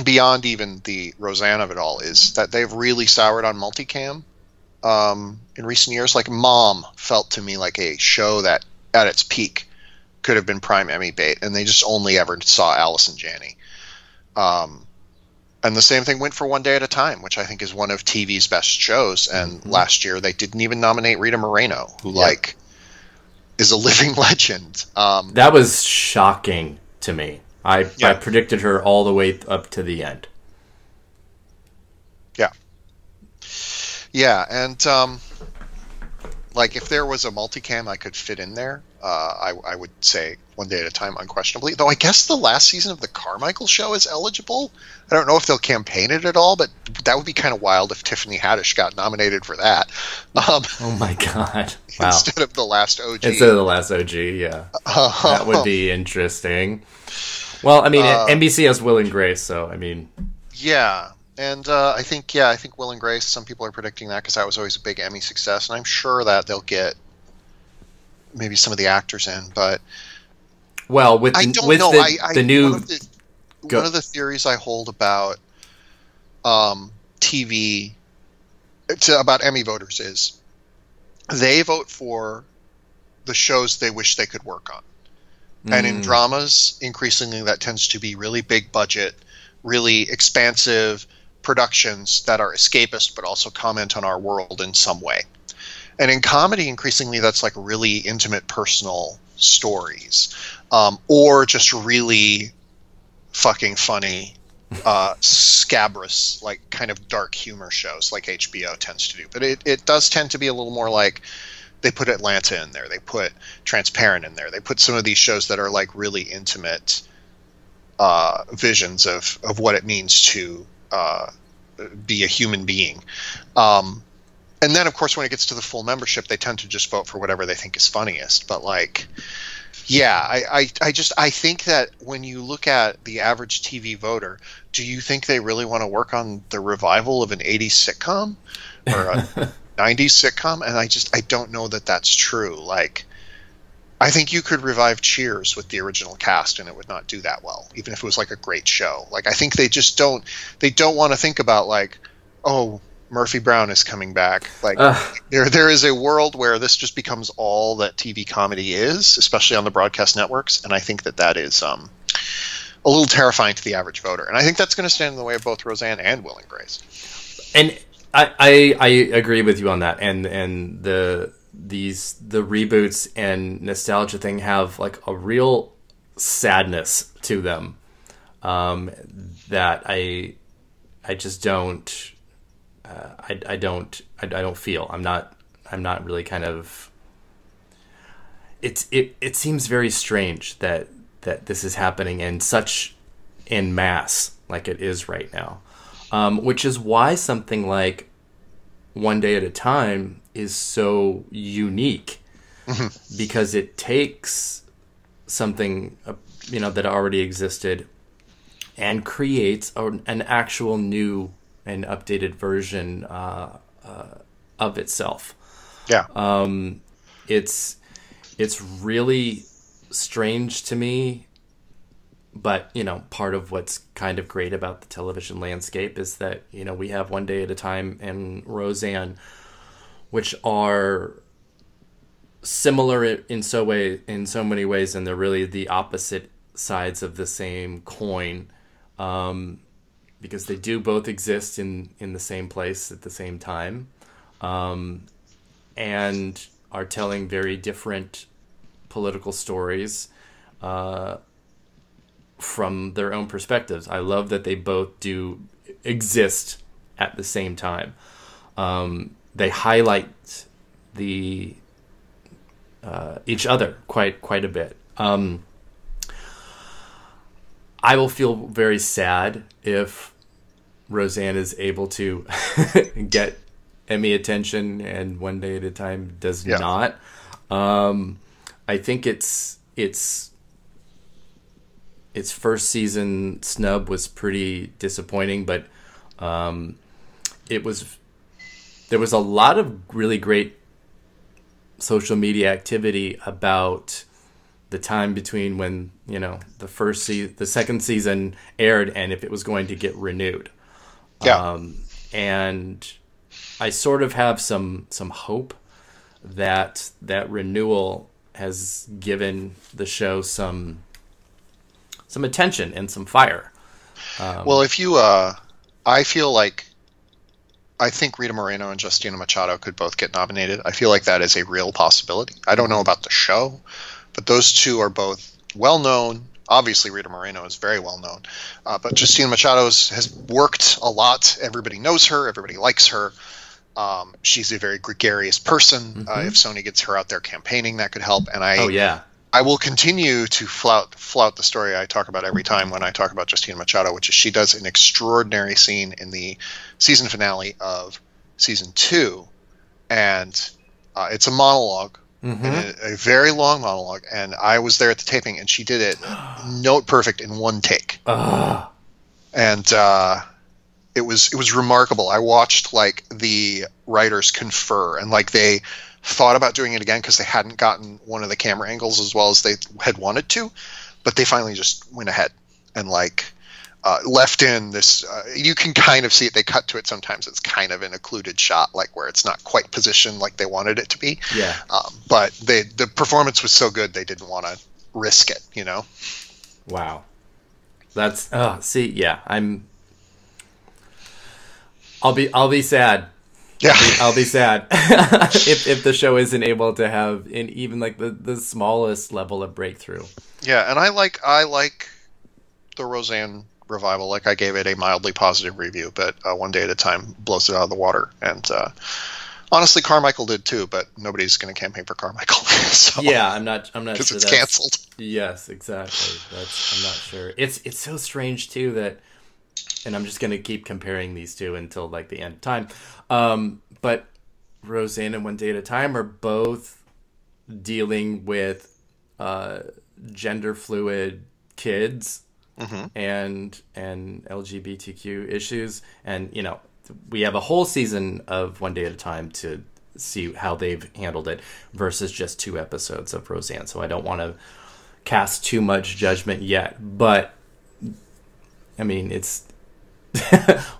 beyond even the Roseanne of it all, is that they've really soured on multicam in recent years. Like, Mom felt to me like a show that at its peak could have been prime Emmy bait, and they just only ever saw Allison Janney. And the same thing went for One Day at a Time, which I think is one of TV's best shows. And last year they didn't even nominate Rita Moreno, who is a living legend. That was shocking to me. I predicted her all the way up to the end. Yeah. Yeah, and if there was a multicam I could fit in there, I would say One Day at a Time, unquestionably. Though I guess the last season of The Carmichael Show is eligible. I don't know if they'll campaign it at all, but that would be kind of wild if Tiffany Haddish got nominated for that. Oh my God. Wow. Instead of The Last OG. Yeah. That would be interesting. Well, I mean, NBC has Will and Grace, so, I mean... Yeah. And I think Will and Grace, some people are predicting that because that was always a big Emmy success, and I'm sure that they'll get maybe some of the actors in, but well, with the new one of the theories I hold about TV about Emmy voters is they vote for the shows they wish they could work on, and in dramas, increasingly that tends to be really big budget, really expansive productions that are escapist but also comment on our world in some way. And in comedy, increasingly, that's like really intimate, personal stories, or just really fucking funny, scabrous, like kind of dark humor shows like HBO tends to do. But it does tend to be a little more like they put Atlanta in there, they put Transparent in there, they put some of these shows that are like really intimate visions of what it means to be a human being. And then, of course, when it gets to the full membership, they tend to just vote for whatever they think is funniest. But, like, yeah, I think that when you look at the average TV voter, do you think they really want to work on the revival of an 80s sitcom or a 90s sitcom? And I don't know that that's true. Like, I think you could revive Cheers with the original cast and it would not do that well, even if it was like a great show. Like, I think they just don't want to think about like, oh, Murphy Brown is coming back. Like, there is a world where this just becomes all that TV comedy is, especially on the broadcast networks. And I think that is a little terrifying to the average voter. And I think that's going to stand in the way of both Roseanne and Will and Grace. And I agree with you on that. And the reboots and nostalgia thing have like a real sadness to them that I just don't. I don't feel. I'm not really kind of. It seems very strange that this is happening en masse like it is right now, which is why something like One Day at a Time is so unique because it takes something, that already existed and creates an actual new and updated version of itself. Yeah. It's really strange to me, but part of what's kind of great about the television landscape is that we have One Day at a Time and Roseanne, which are similar in so many ways, and they're really the opposite sides of the same coin, because they do both exist in the same place at the same time, and are telling very different political stories from their own perspectives. I love that they both do exist at the same time. They highlight the each other quite a bit. I will feel very sad if Roseanne is able to get Emmy attention and One Day at a Time does not. I think its first season snub was pretty disappointing, but there was a lot of really great social media activity about the time between when the second season aired and if it was going to get renewed. And I sort of have some hope that renewal has given the show some attention and some fire. Well, if you, I think Rita Moreno and Justina Machado could both get nominated. I feel like that is a real possibility. I don't know about the show, but those two are both well known. Obviously, Rita Moreno is very well known, but Justina Machado has worked a lot. Everybody knows her. Everybody likes her. She's a very gregarious person. If Sony gets her out there campaigning, that could help. And I will continue to flout the story I talk about every time when I talk about Justina Machado, which is she does an extraordinary scene in the season finale of season 2, and it's a monologue, a very long monologue, and I was there at the taping, and she did it note perfect in one take, and it was remarkable. I watched the writers confer, and they thought about doing it again because they hadn't gotten one of the camera angles as well as they had wanted to, but they finally just went ahead and left in this. You can kind of see it. They cut to it sometimes. It's kind of an occluded shot, where it's not quite positioned like they wanted it to be. Yeah. But the performance was so good they didn't want to risk it. Wow. That's I'll be sad. Yeah. I'll be sad if the show isn't able to have even the smallest level of breakthrough. Yeah, and I like the Roseanne revival. I gave it a mildly positive review, but One Day at a Time blows it out of the water. And honestly, Carmichael did too, but nobody's going to campaign for Carmichael. So, yeah, I'm not sure because it's canceled. Yes, exactly. I'm not sure. It's so strange too that. And I'm just going to keep comparing these two until the end of time. But Roseanne and One Day at a Time are both dealing with gender fluid kids and LGBTQ issues. And, we have a whole season of One Day at a Time to see how they've handled it versus just 2 episodes of Roseanne. So I don't want to cast too much judgment yet. But, it's...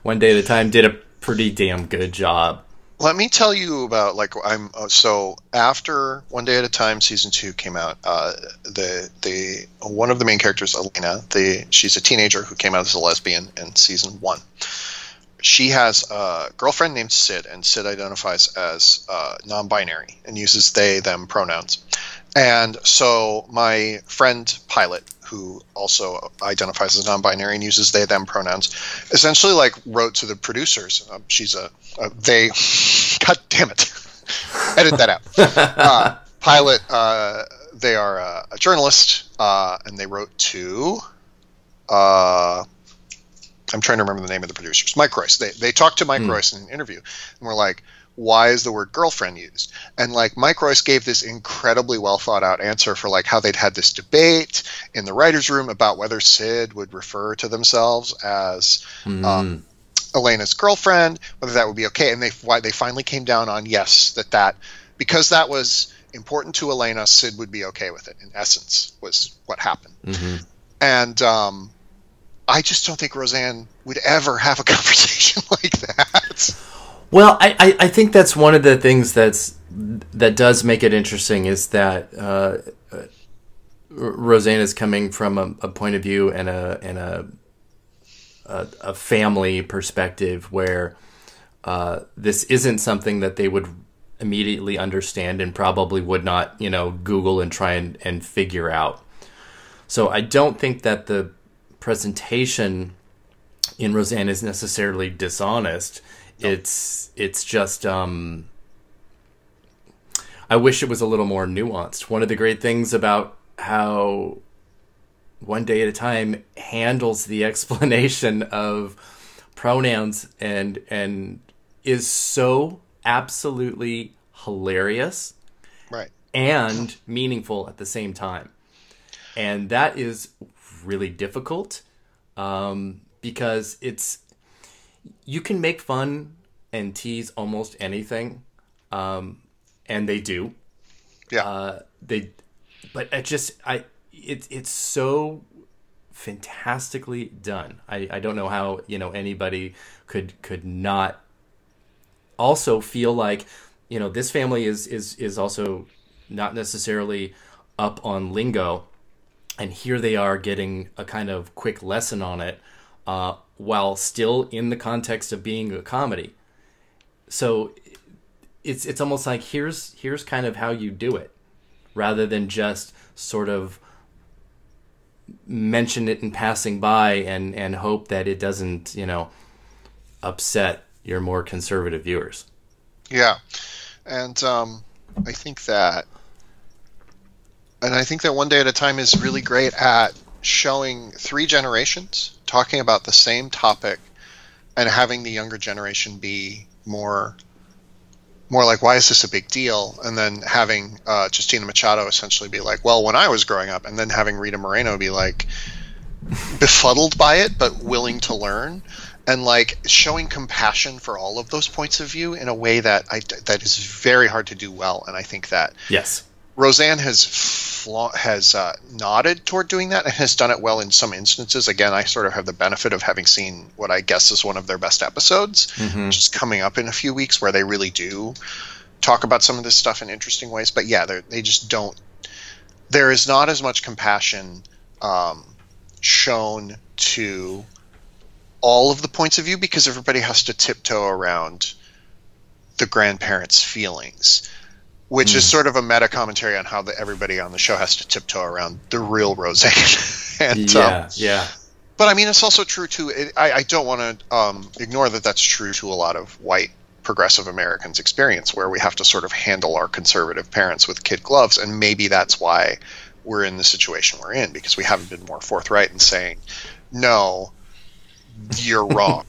One Day at a Time did a pretty damn good job. Let me tell you about so after One Day at a Time season 2 came out, the one of the main characters, Elena, she's a teenager who came out as a lesbian in season 1. She has a girlfriend named Sid, and Sid identifies as non-binary and uses they them pronouns. And so my friend Pilot, who also identifies as non-binary and uses they them pronouns, essentially wrote to the producers. She's they. God damn it! Edit that out. Pilot. They are a journalist, and they wrote to. I'm trying to remember the name of the producers. Mike Royce. They talked to Mike Royce in an interview, and were like, why is the word girlfriend used? And like Mike Royce gave this incredibly well thought out answer for like how they'd had this debate in the writer's room about whether Sid would refer to themselves as Elena's girlfriend, whether that would be okay. And they finally came down on yes, that because that was important to Elena, Sid would be okay with it, in essence, was what happened. And I just don't think Roseanne would ever have a conversation like that. Well, I think that's one of the things that does make it interesting is that Roseanne is coming from a point of view and a family perspective where this isn't something that they would immediately understand and probably would not, Google and try and figure out. So I don't think that the presentation in Roseanne is necessarily dishonest. No. It's just I wish it was a little more nuanced. One of the great things about how One Day at a Time handles the explanation of pronouns and is so absolutely hilarious, right, and meaningful at the same time. And that is really difficult because you can make fun and tease almost anything, and they do. Yeah. But it's so fantastically done. I don't know how anybody could not also feel like this family is also not necessarily up on lingo, and here they are getting a kind of quick lesson on it while still in the context of being a comedy. So it's almost like here's kind of how you do it, rather than just sort of mention it in passing by and hope that it doesn't upset your more conservative viewers. Yeah, and I think that One Day at a Time is really great at showing three generations talking about the same topic and having the younger generation be more like, why is this a big deal? And then having Justina Machado essentially be like, well, when I was growing up, and then having Rita Moreno be like befuddled by it but willing to learn, and like showing compassion for all of those points of view in a way that is very hard to do well. And I think that yes, Roseanne has nodded toward doing that and has done it well in some instances. Again, I sort of have the benefit of having seen what I guess is one of their best episodes, which is coming up in a few weeks, where they really do talk about some of this stuff in interesting ways. But yeah, they just don't. There is not as much compassion shown to all of the points of view because everybody has to tiptoe around the grandparents' feelings, which is sort of a meta commentary on how everybody on the show has to tiptoe around the real Roseanne. And, yeah. But I mean, it's also true too. I don't want to ignore that that's true to a lot of white progressive Americans' experience, where we have to sort of handle our conservative parents with kid gloves, and maybe that's why we're in the situation we're in, because we haven't been more forthright in saying, no, you're wrong.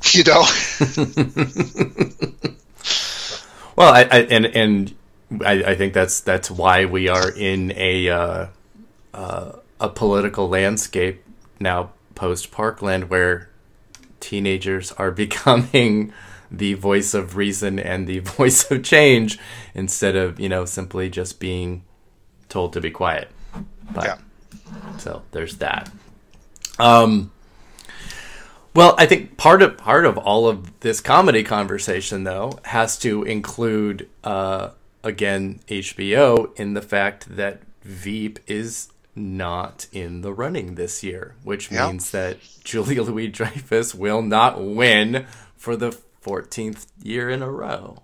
Well, I think that's why we are in a political landscape now post Parkland, where teenagers are becoming the voice of reason and the voice of change instead of simply just being told to be quiet. But, yeah. So there's that. Well, I think part of all of this comedy conversation, though, has to include again, HBO, in the fact that Veep is not in the running this year, which means that Julia Louis-Dreyfus will not win for the 14th year in a row.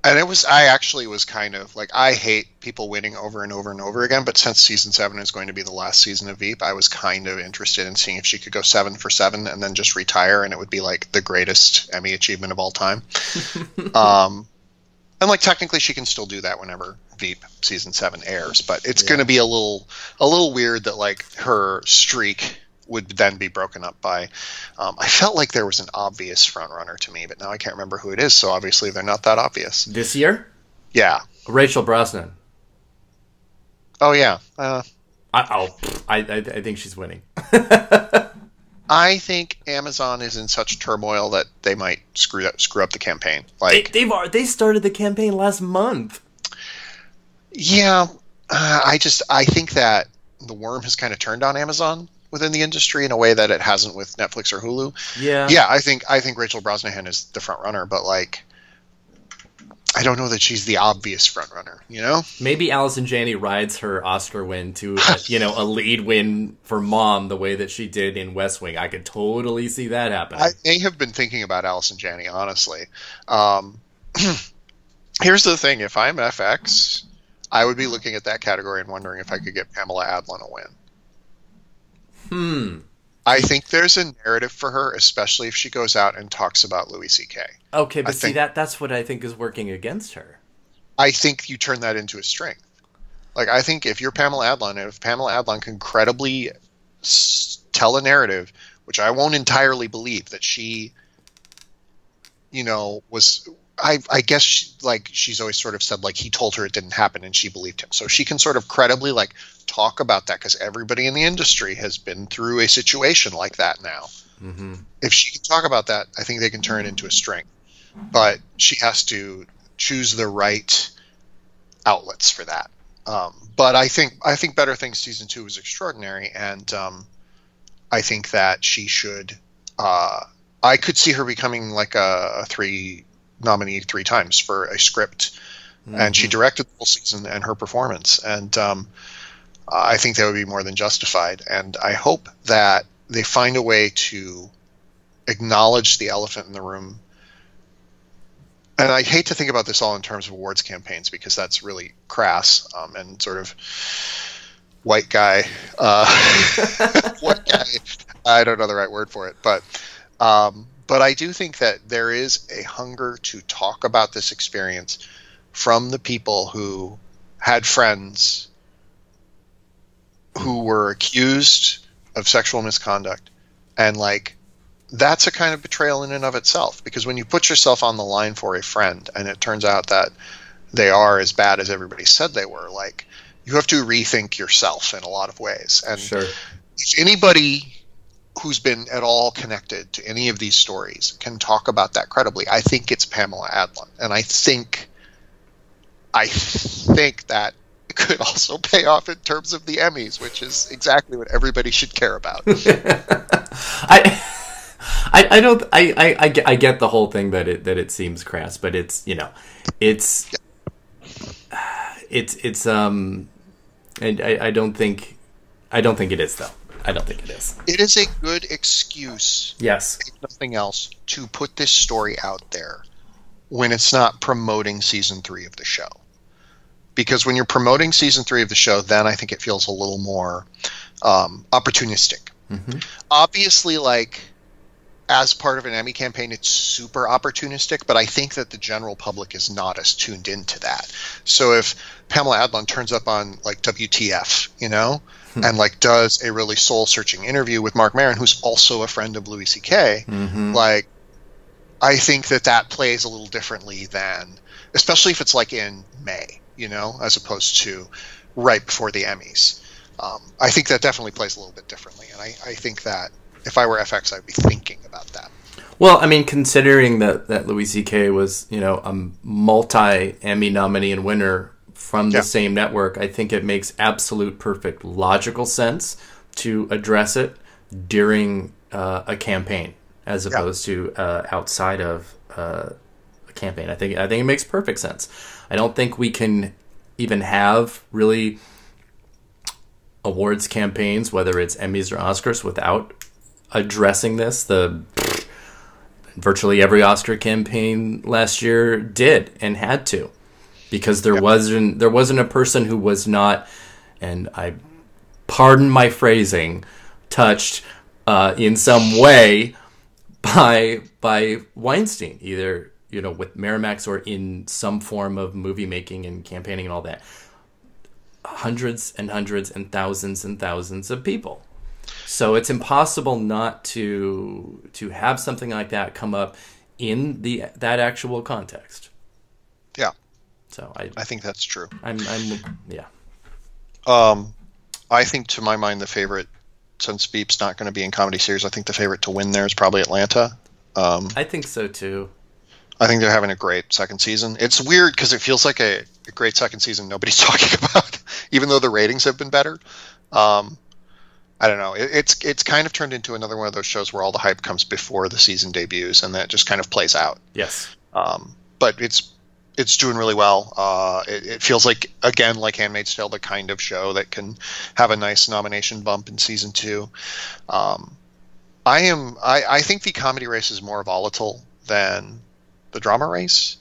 And I actually was kind of like, I hate people winning over and over and over again, but since season 7 is going to be the last season of Veep, I was kind of interested in seeing if she could go 7 for 7 and then just retire, and it would be like the greatest Emmy achievement of all time. And like technically she can still do that whenever Veep season 7 airs, but it's going to be a little weird that like her streak would then be broken up by. I felt like there was an obvious front runner to me, but now I can't remember who it is. So obviously they're not that obvious. This year? Yeah. Rachel Brosnan. Oh yeah. I think she's winning. I think Amazon is in such turmoil that they might screw up the campaign. Like they started the campaign last month. Yeah, I think that the worm has kind of turned on Amazon within the industry in a way that it hasn't with Netflix or Hulu. Yeah. I think Rachel Brosnahan is the front runner, but like, I don't know that she's the obvious front runner. You know, maybe Allison Janney rides her Oscar win to a lead win for Mom the way that she did in West Wing. I could totally see that happening. I may have been thinking about Allison Janney, honestly. Here's the thing: if I'm FX, I would be looking at that category and wondering if I could get Pamela Adlon a win. I think there's a narrative for her, especially if she goes out and talks about Louis C.K. Okay, but that's what I think is working against her. I think you turn that into a strength. Like, I think if you're Pamela Adlon, and if Pamela Adlon can credibly tell a narrative, which I won't entirely believe, that she, was... I guess she's always sort of said like he told her it didn't happen and she believed him. So she can sort of credibly like talk about that because everybody in the industry has been through a situation like that now. Mm-hmm. If she can talk about that, I think they can turn it into a strength. But she has to choose the right outlets for that. But I think Better Things Season 2 was extraordinary, and I think that she should. I could see her becoming like a nominee 3 times for a script, and she directed the whole season and her performance, and I think that would be more than justified, and I hope that they find a way to acknowledge the elephant in the room. And I hate to think about this all in terms of awards campaigns because that's really crass and sort of white guy I don't know the right word for it, but I do think that there is a hunger to talk about this experience from the people who had friends who were accused of sexual misconduct. And like, that's a kind of betrayal in and of itself, because when you put yourself on the line for a friend and it turns out that they are as bad as everybody said they were, like, you have to rethink yourself in a lot of ways. And sure. If anybody who's been at all connected to any of these stories can talk about that credibly, I think it's Pamela Adlon. And I think that could also pay off in terms of the Emmys, which is exactly what everybody should care about. I get the whole thing that it seems crass, but it's and I don't think it is, though. I don't think it is. It is a good excuse, yes, if nothing else, to put this story out there when it's not promoting season 3 of the show. Because when you're promoting season 3 of the show, then I think it feels a little more opportunistic. Mm-hmm. Obviously, like, as part of an Emmy campaign, it's super opportunistic, but I think that the general public is not as tuned into that. So if Pamela Adlon turns up on, like, WTF, and, like, does a really soul-searching interview with Marc Maron, who's also a friend of Louis C.K., mm-hmm. like, I think that plays a little differently than, especially if it's, like, in May, as opposed to right before the Emmys. I think that definitely plays a little bit differently, and I think that if I were FX, I'd be thinking about that. Well, I mean, considering that Louis C.K. was, a multi-Emmy nominee and winner from the same network, I think it makes absolute perfect logical sense to address it during a campaign as opposed to outside of a campaign. I think it makes perfect sense. I don't think we can even have really awards campaigns, whether it's Emmys or Oscars, without addressing this. Virtually every Oscar campaign last year did and had to, because there wasn't a person who was not, and I pardon my phrasing, touched in some way by Weinstein, either with Miramax or in some form of movie making and campaigning and all that. Hundreds and hundreds and thousands of people. So it's impossible not to have something like that come up in that actual context. Yeah. So I think that's true. Yeah. I think, to my mind, the favorite, since Veep's not going to be in comedy series, I think the favorite to win there is probably Atlanta. I think so too. I think they're having a great second season. It's weird because it feels like a great second season nobody's talking about, even though the ratings have been better. I don't know. It's kind of turned into another one of those shows where all the hype comes before the season debuts, and that just kind of plays out. Yes. But it's doing really well. It feels like, again, like Handmaid's Tale, the kind of show that can have a nice nomination bump in season 2. I think the comedy race is more volatile than the drama race,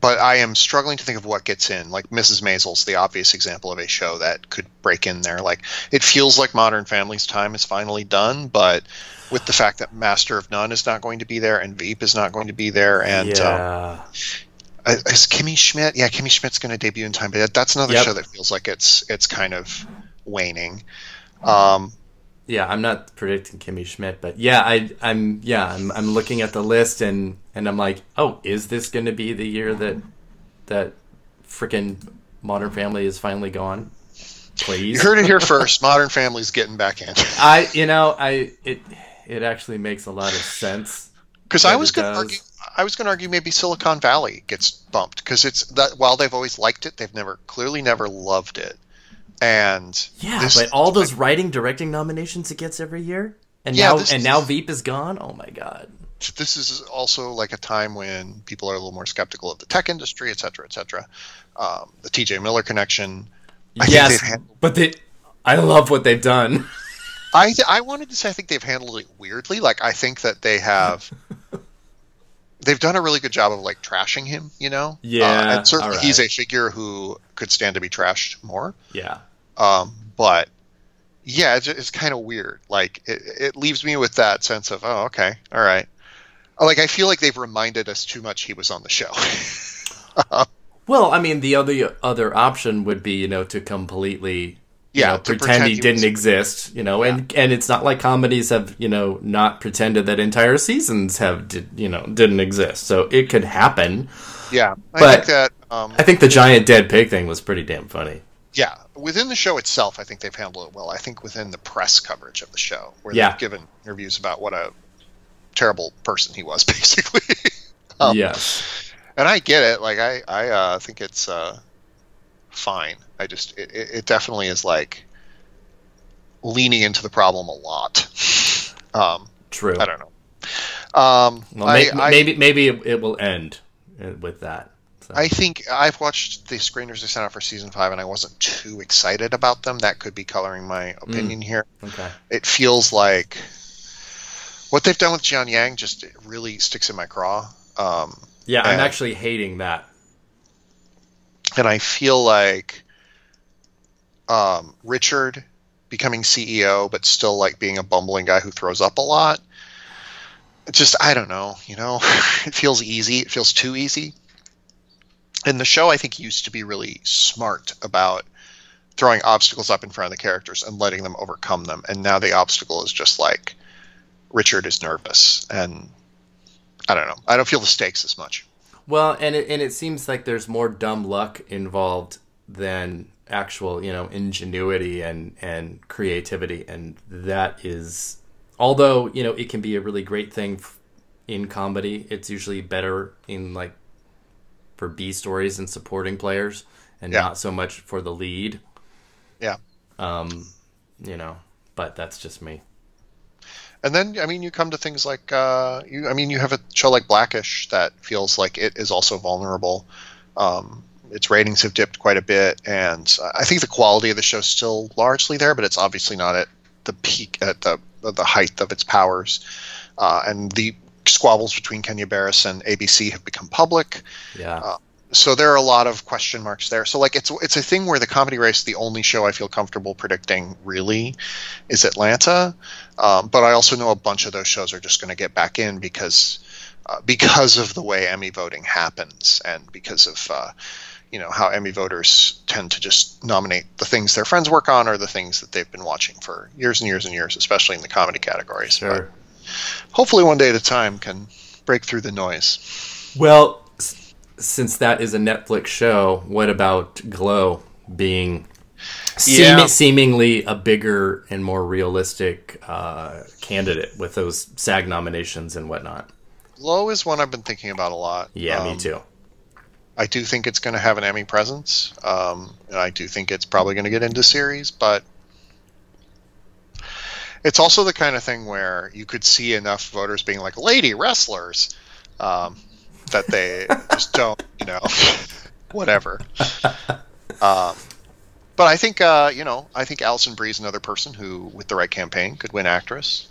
but I am struggling to think of what gets in. Like Mrs. Maisel's the obvious example of a show that could break in there. Like, it feels like Modern Family's time is finally done, but with the fact that Master of None is not going to be there and Veep is not going to be there, and is Kimmy Schmidt? Yeah, Kimmy Schmidt's going to debut in time, but that's another show that feels like it's kind of waning. Yeah, I'm not predicting Kimmy Schmidt, but I'm looking at the list and I'm like, oh, is this going to be the year that freaking Modern Family is finally gone? Please. You heard it here first. Modern Family's getting back in. It actually makes a lot of sense. Because I was going to argue maybe Silicon Valley gets bumped, because it's that while they've always liked it, they've clearly never loved it. And but all those writing, directing nominations it gets every year, and now Veep is gone. Oh my god! This is also like a time when people are a little more skeptical of the tech industry, et cetera, et cetera. The T.J. Miller connection. I love what they've done. I wanted to say I think they've handled it weirdly. Like, I think that they've done a really good job of like trashing him, you know? Yeah. And certainly he's a figure who could stand to be trashed more. Yeah. But yeah, it's kind of weird. Like, it leaves me with that sense of, oh, okay, all right. Like, I feel like they've reminded us too much he was on the show. Well, I mean, the other option would be, to completely, pretend he didn't exist, and it's not like comedies have, not pretended that entire seasons didn't exist. So it could happen. Yeah. I think the giant dead pig thing was pretty damn funny. Yeah. Within the show itself, I think they've handled it well. I think within the press coverage of the show, where they've given interviews about what a terrible person he was, basically. Yes. And I get it. Like, I think it's fine. It definitely is like leaning into the problem a lot. True. I don't know. Maybe it will end with that. So. I think I've watched the screeners they sent out for season 5, and I wasn't too excited about them. That could be coloring my opinion here. Okay. It feels like what they've done with Jian Yang just really sticks in my craw. I'm actually hating that. And I feel like Richard becoming CEO, but still like being a bumbling guy who throws up a lot. Just, I don't know, it feels easy. It feels too easy. And the show, I think, used to be really smart about throwing obstacles up in front of the characters and letting them overcome them. And now the obstacle is just like Richard is nervous, and I don't know. I don't feel the stakes as much. Well, and it seems like there's more dumb luck involved than actual, ingenuity and creativity, and that is, although it can be a really great thing in comedy, it's usually better in like for B stories and supporting players, and not so much for the lead. Yeah. But that's just me. And then, I mean, you come to things like, you have a show like Blackish that feels like it is also vulnerable. Its ratings have dipped quite a bit, and I think the quality of the show is still largely there, but it's obviously not at the peak, at the height of its powers. And the squabbles between Kenya Barris and ABC have become public. Yeah. So there are a lot of question marks there. So like it's a thing where the comedy race, the only show I feel comfortable predicting really is Atlanta. But I also know a bunch of those shows are just going to get back in because of the way Emmy voting happens, and because of how Emmy voters tend to just nominate the things their friends work on or the things that they've been watching for years and years and years, especially in the comedy categories. Sure. But hopefully one day at a time can break through the noise. Well, since that is a Netflix show, what about Glow being seemingly a bigger and more realistic candidate with those SAG nominations and whatnot? Glow is one I've been thinking about a lot. Yeah, me too. I do think it's going to have an Emmy presence, and I do think it's probably going to get into series, but it's also the kind of thing where you could see enough voters being like, lady wrestlers, that they just don't, whatever. But I think, I think Alison Brie's another person who, with the right campaign, could win actress.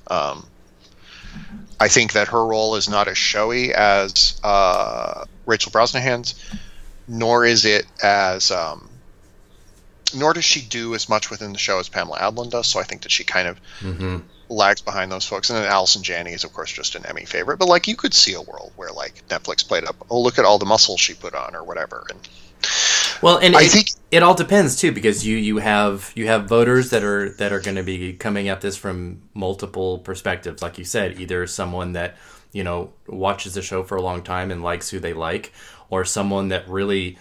I think that her role is not as showy as Rachel Brosnahan's, nor is it as, nor does she do as much within the show as Pamela Adlon does. So I think that she kind of lags behind those folks. And then Allison Janney is, of course, just an Emmy favorite. But like, you could see a world where like Netflix played up, oh, look at all the muscle she put on or whatever. And I think it all depends too, because you have voters that are going to be coming at this from multiple perspectives. Like you said, either someone that watches the show for a long time and likes who they like, or someone that really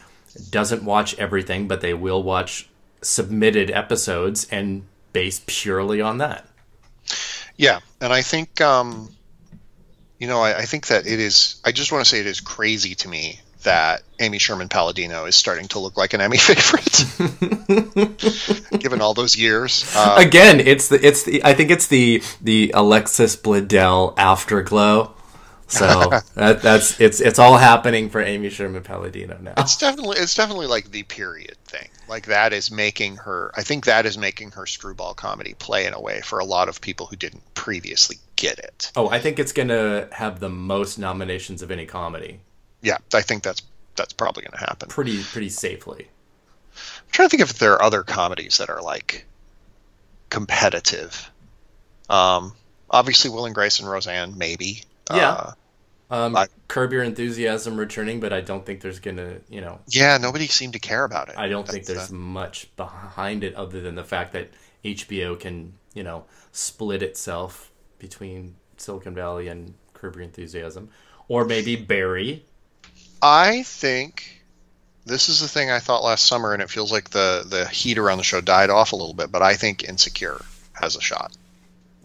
doesn't watch everything, but they will watch submitted episodes and base purely on that. Yeah, and I think I think that it is. I just want to say it is crazy to me that Amy Sherman Palladino is starting to look like an Emmy favorite, given all those years. Again, I think it's the Alexis Bledel afterglow. So it's all happening for Amy Sherman Palladino now. It's definitely like the period thing. Like that is making her. I think that is making her screwball comedy play in a way for a lot of people who didn't previously get it. Oh, I think it's going to have the most nominations of any comedy. Yeah, I think that's probably going to happen. Pretty safely. I'm trying to think if there are other comedies that are like competitive. Obviously, Will and Grace and Roseanne, maybe. Yeah. Curb Your Enthusiasm returning, but I don't think there's gonna, Yeah, nobody seemed to care about it. I don't think there's much behind it other than the fact that HBO can, split itself between Silicon Valley and Curb Your Enthusiasm, or maybe Barry. I think this is the thing I thought last summer, and it feels like the heat around the show died off a little bit, but I think Insecure has a shot.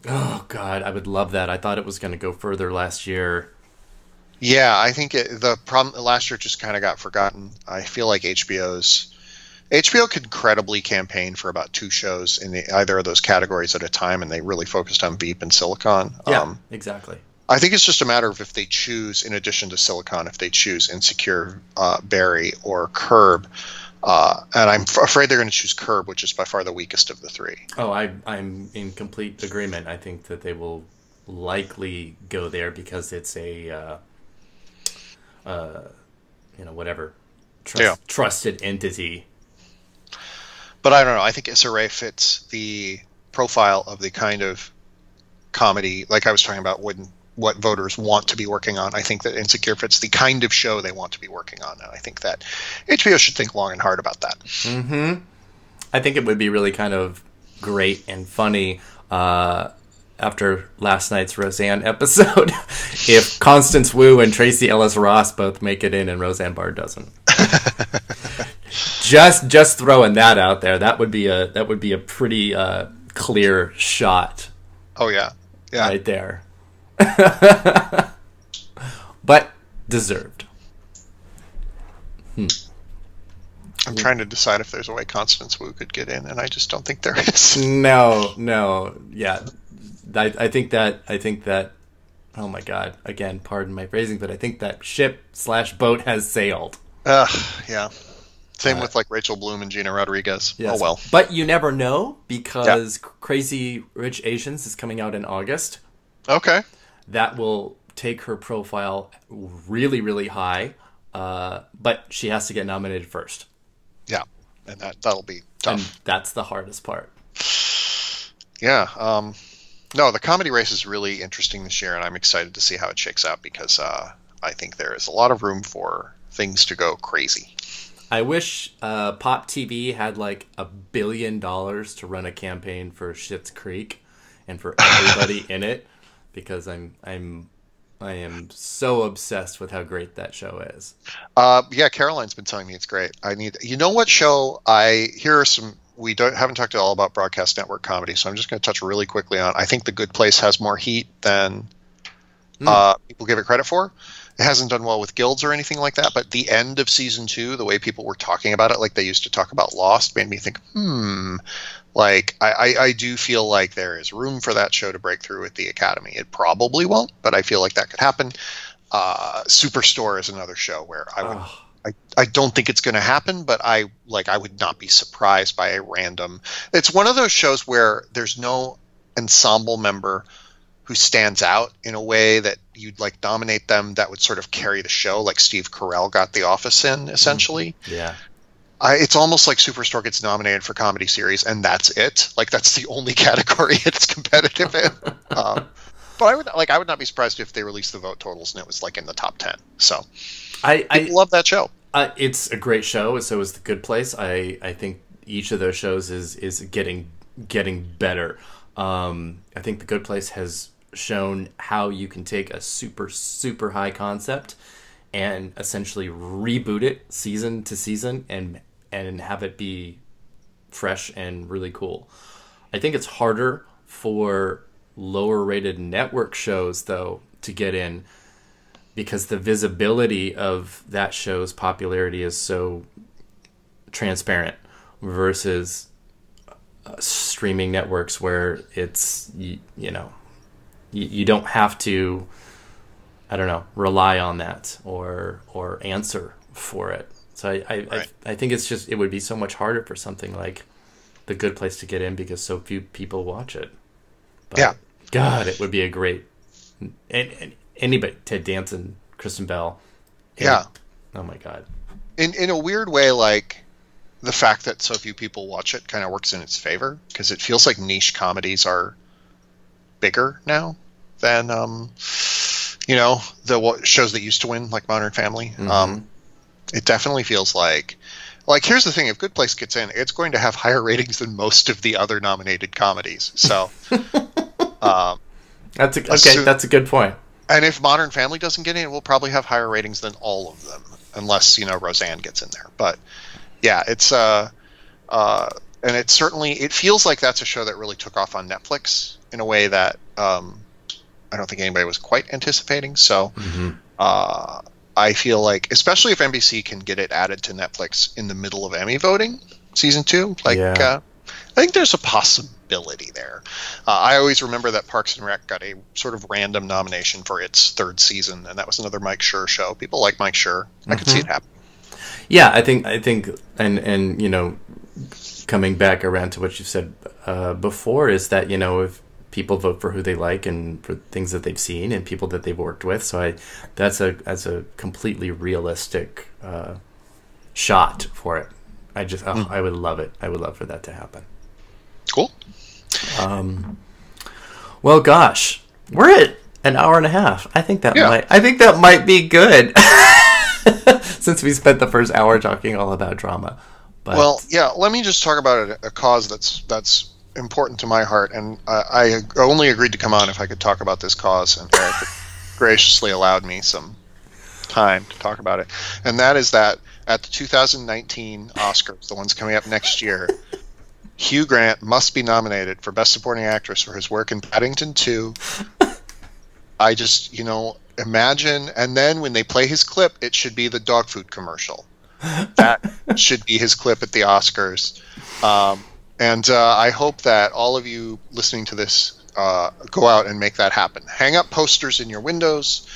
Oh, God, I would love that. I thought it was going to go further last year. Yeah, I think the problem last year just kind of got forgotten. I feel like HBO could credibly campaign for about 2 shows in either of those categories at a time, and they really focused on Veep and Silicon. Yeah, exactly. I think it's just a matter of if they choose, in addition to Silicon, if they choose Insecure, Barry, or Curb. And I'm afraid they're going to choose Curb, which is by far the weakest of the 3. Oh, I'm in complete agreement. I think that they will likely go there because it's a, trusted entity. But I don't know. I think Issa Rae fits the profile of the kind of comedy, like I was talking about, what voters want to be working on. I think that Insecure fits the kind of show they want to be working on, and I think that HBO should think long and hard about that. Mm-hmm. I think it would be really kind of great and funny after last night's Roseanne episode if Constance Wu and Tracy Ellis Ross both make it in and Roseanne Barr doesn't. Just throwing that out there. That would be a pretty clear shot. Oh yeah, right there. But deserved. I'm trying to decide if there's a way Constance Wu could get in, and I just don't think there is. No. Yeah. I think that oh my God, again, pardon my phrasing, but I think that ship/boat has sailed. Yeah. Same with like Rachel Bloom and Gina Rodriguez. Yes. Oh well. But you never know, because Crazy Rich Asians is coming out in August. Okay. That will take her profile really, really high, but she has to get nominated first. Yeah, and that'll be tough. And that's the hardest part. Yeah. No, the comedy race is really interesting this year, and I'm excited to see how it shakes out because I think there is a lot of room for things to go crazy. I wish Pop TV had like $1 billion to run a campaign for Schitt's Creek and for everybody in it, because I am so obsessed with how great that show is. Yeah, Caroline's been telling me it's great. You know what show here are some. We haven't talked at all about broadcast network comedy, so I'm just going to touch really quickly on. I think The Good Place has more heat than people give it credit for. It hasn't done well with guilds or anything like that, but the end of season 2, the way people were talking about it, like they used to talk about Lost, made me think, like I do feel like there is room for that show to break through at the Academy. It probably won't, but I feel like that could happen. Superstore is another show where I don't think it's going to happen, but I would not be surprised by a random. It's one of those shows where there's no ensemble member who stands out in a way that you'd like nominate them that would sort of carry the show, like Steve Carell got The Office in, essentially. Yeah. It's almost like Superstore gets nominated for comedy series, and that's it. Like, that's the only category it's competitive in. But I would not be surprised if they released the vote totals and it was like in the top 10. So I love that show. It's a great show. So is The Good Place. I think each of those shows is getting better. I think The Good Place has shown how you can take a super, super high concept and essentially reboot it season to season and have it be fresh and really cool. I think it's harder for lower rated network shows, though, to get in, because the visibility of that show's popularity is so transparent versus streaming networks where it's, you don't have to, I don't know, rely on that or answer for it. So I think it would be so much harder for something like The Good Place to get in because so few people watch it. But yeah. God, it would be a great, and anybody, Ted Danson, Kristen Bell. Yeah. Oh my God. In a weird way, like, the fact that so few people watch it kind of works in its favor, because it feels like niche comedies are bigger now than the shows that used to win, like Modern Family. Mm-hmm. It definitely feels like here's the thing: if Good Place gets in, it's going to have higher ratings than most of the other nominated comedies. So that's a good point. And if Modern Family doesn't get in, it will probably have higher ratings than all of them, unless Roseanne gets in there. But yeah, it's and it feels like that's a show that really took off on Netflix in a way that I don't think anybody was quite anticipating. So I feel like, especially if NBC can get it added to Netflix in the middle of Emmy voting, season 2, I think there's a possibility there. I always remember that Parks and Rec got a sort of random nomination for its 3rd season, and that was another Mike Schur show. People like Mike Schur. I could see it happen. Yeah, I think, and coming back around to what you said before, is that if people vote for who they like and for things that they've seen and people that they've worked with, so that's a completely realistic shot for it. I would love it. I would love for that to happen. Cool. Well, gosh, we're at an hour and a half. I think that might be good. Since we spent the first hour talking all about drama. But well, yeah, let me just talk about a cause that's important to my heart, and I only agreed to come on if I could talk about this cause, and Eric graciously allowed me some time to talk about it. And that is that at the 2019 Oscars, the ones coming up next year, Hugh Grant must be nominated for Best Supporting Actress for his work in Paddington 2. I just, imagine, and then when they play his clip, it should be the dog food commercial. That should be his clip at the Oscars. And I hope that all of you listening to this go out and make that happen. Hang up posters in your windows.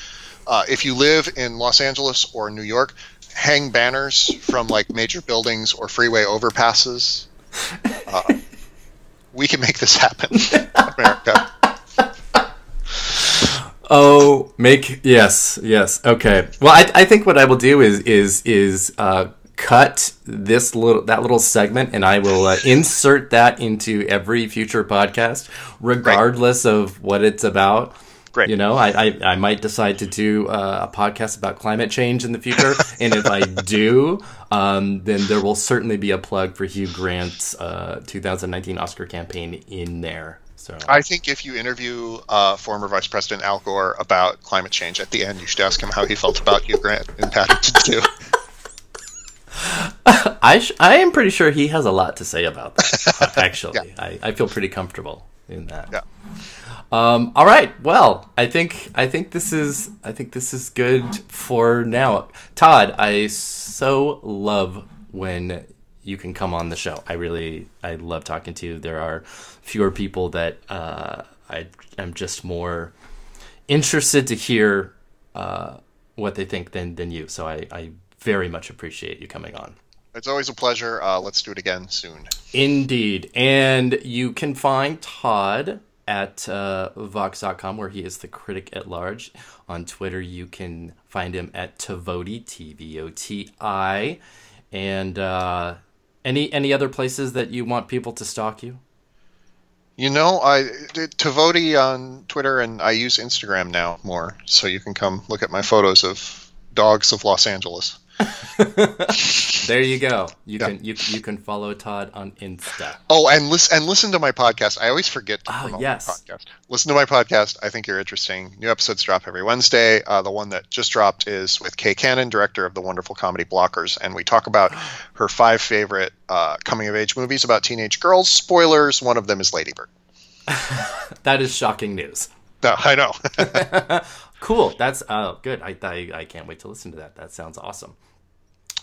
If you live in Los Angeles or New York, hang banners from major buildings or freeway overpasses. We can make this happen, America. Oh, yes. Okay. Well, I think what I will do is cut that little segment, and I will insert that into every future podcast, regardless of what it's about. Great. You know, I might decide to do a podcast about climate change in the future. And if I do, then there will certainly be a plug for Hugh Grant's 2019 Oscar campaign in there. So I think if you interview former Vice President Al Gore about climate change at the end, you should ask him how he felt about Hugh Grant in Paddington 2. I am pretty sure he has a lot to say about that, actually. Yeah. I feel pretty comfortable in that. Yeah. All right. Well, I think this is good for now. Todd, I so love when you can come on the show. I love talking to you. There are fewer people that I'm just more interested to hear what they think than you. So I very much appreciate you coming on. It's always a pleasure. Let's do it again soon. Indeed. And you can find Todd at Vox.com, where he is the critic at large. On Twitter, you can find him at Tvoti, Tvoti. And any other places that you want people to stalk you? You know, I Tvoti on Twitter, and I use Instagram now more, so you can come look at my photos of dogs of Los Angeles. There you go. You can follow Todd on Insta. Oh, and listen to my podcast. I always forget to promote my podcast. Listen to my podcast. I think you're interesting. New episodes drop every Wednesday. The one that just dropped is with Kay Cannon, director of the wonderful comedy Blockers, and we talk about her 5 favorite coming-of-age movies about teenage girls. Spoilers, one of them is Lady Bird. That is shocking news. No, I know. Cool. That's good. I can't wait to listen to that. That sounds awesome.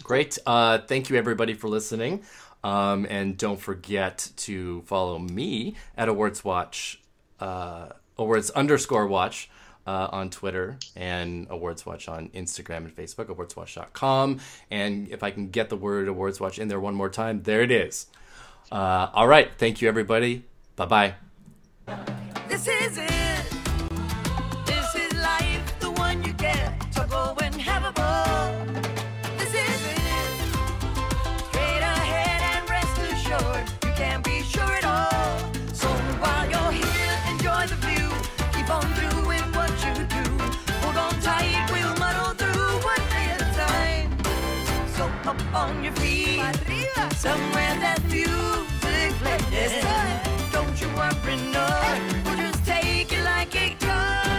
Great. Thank you, everybody, for listening. And don't forget to follow me at Awards_Watch on Twitter, and Awards Watch on Instagram and Facebook, awardswatch.com. And if I can get the word Awards Watch in there one more time, there it is. All right. Thank you, everybody. Bye-bye. This is it. This is life, the one you get to go and have a ball. This is it. Straight ahead and rest assured, you can be sure at all. So while you're here, enjoy the view. Keep on doing what you do. Hold on tight, we'll muddle through one day at a time. So up on your feet, somewhere that music plays. Don't you worry, no. We'll just take it like it comes.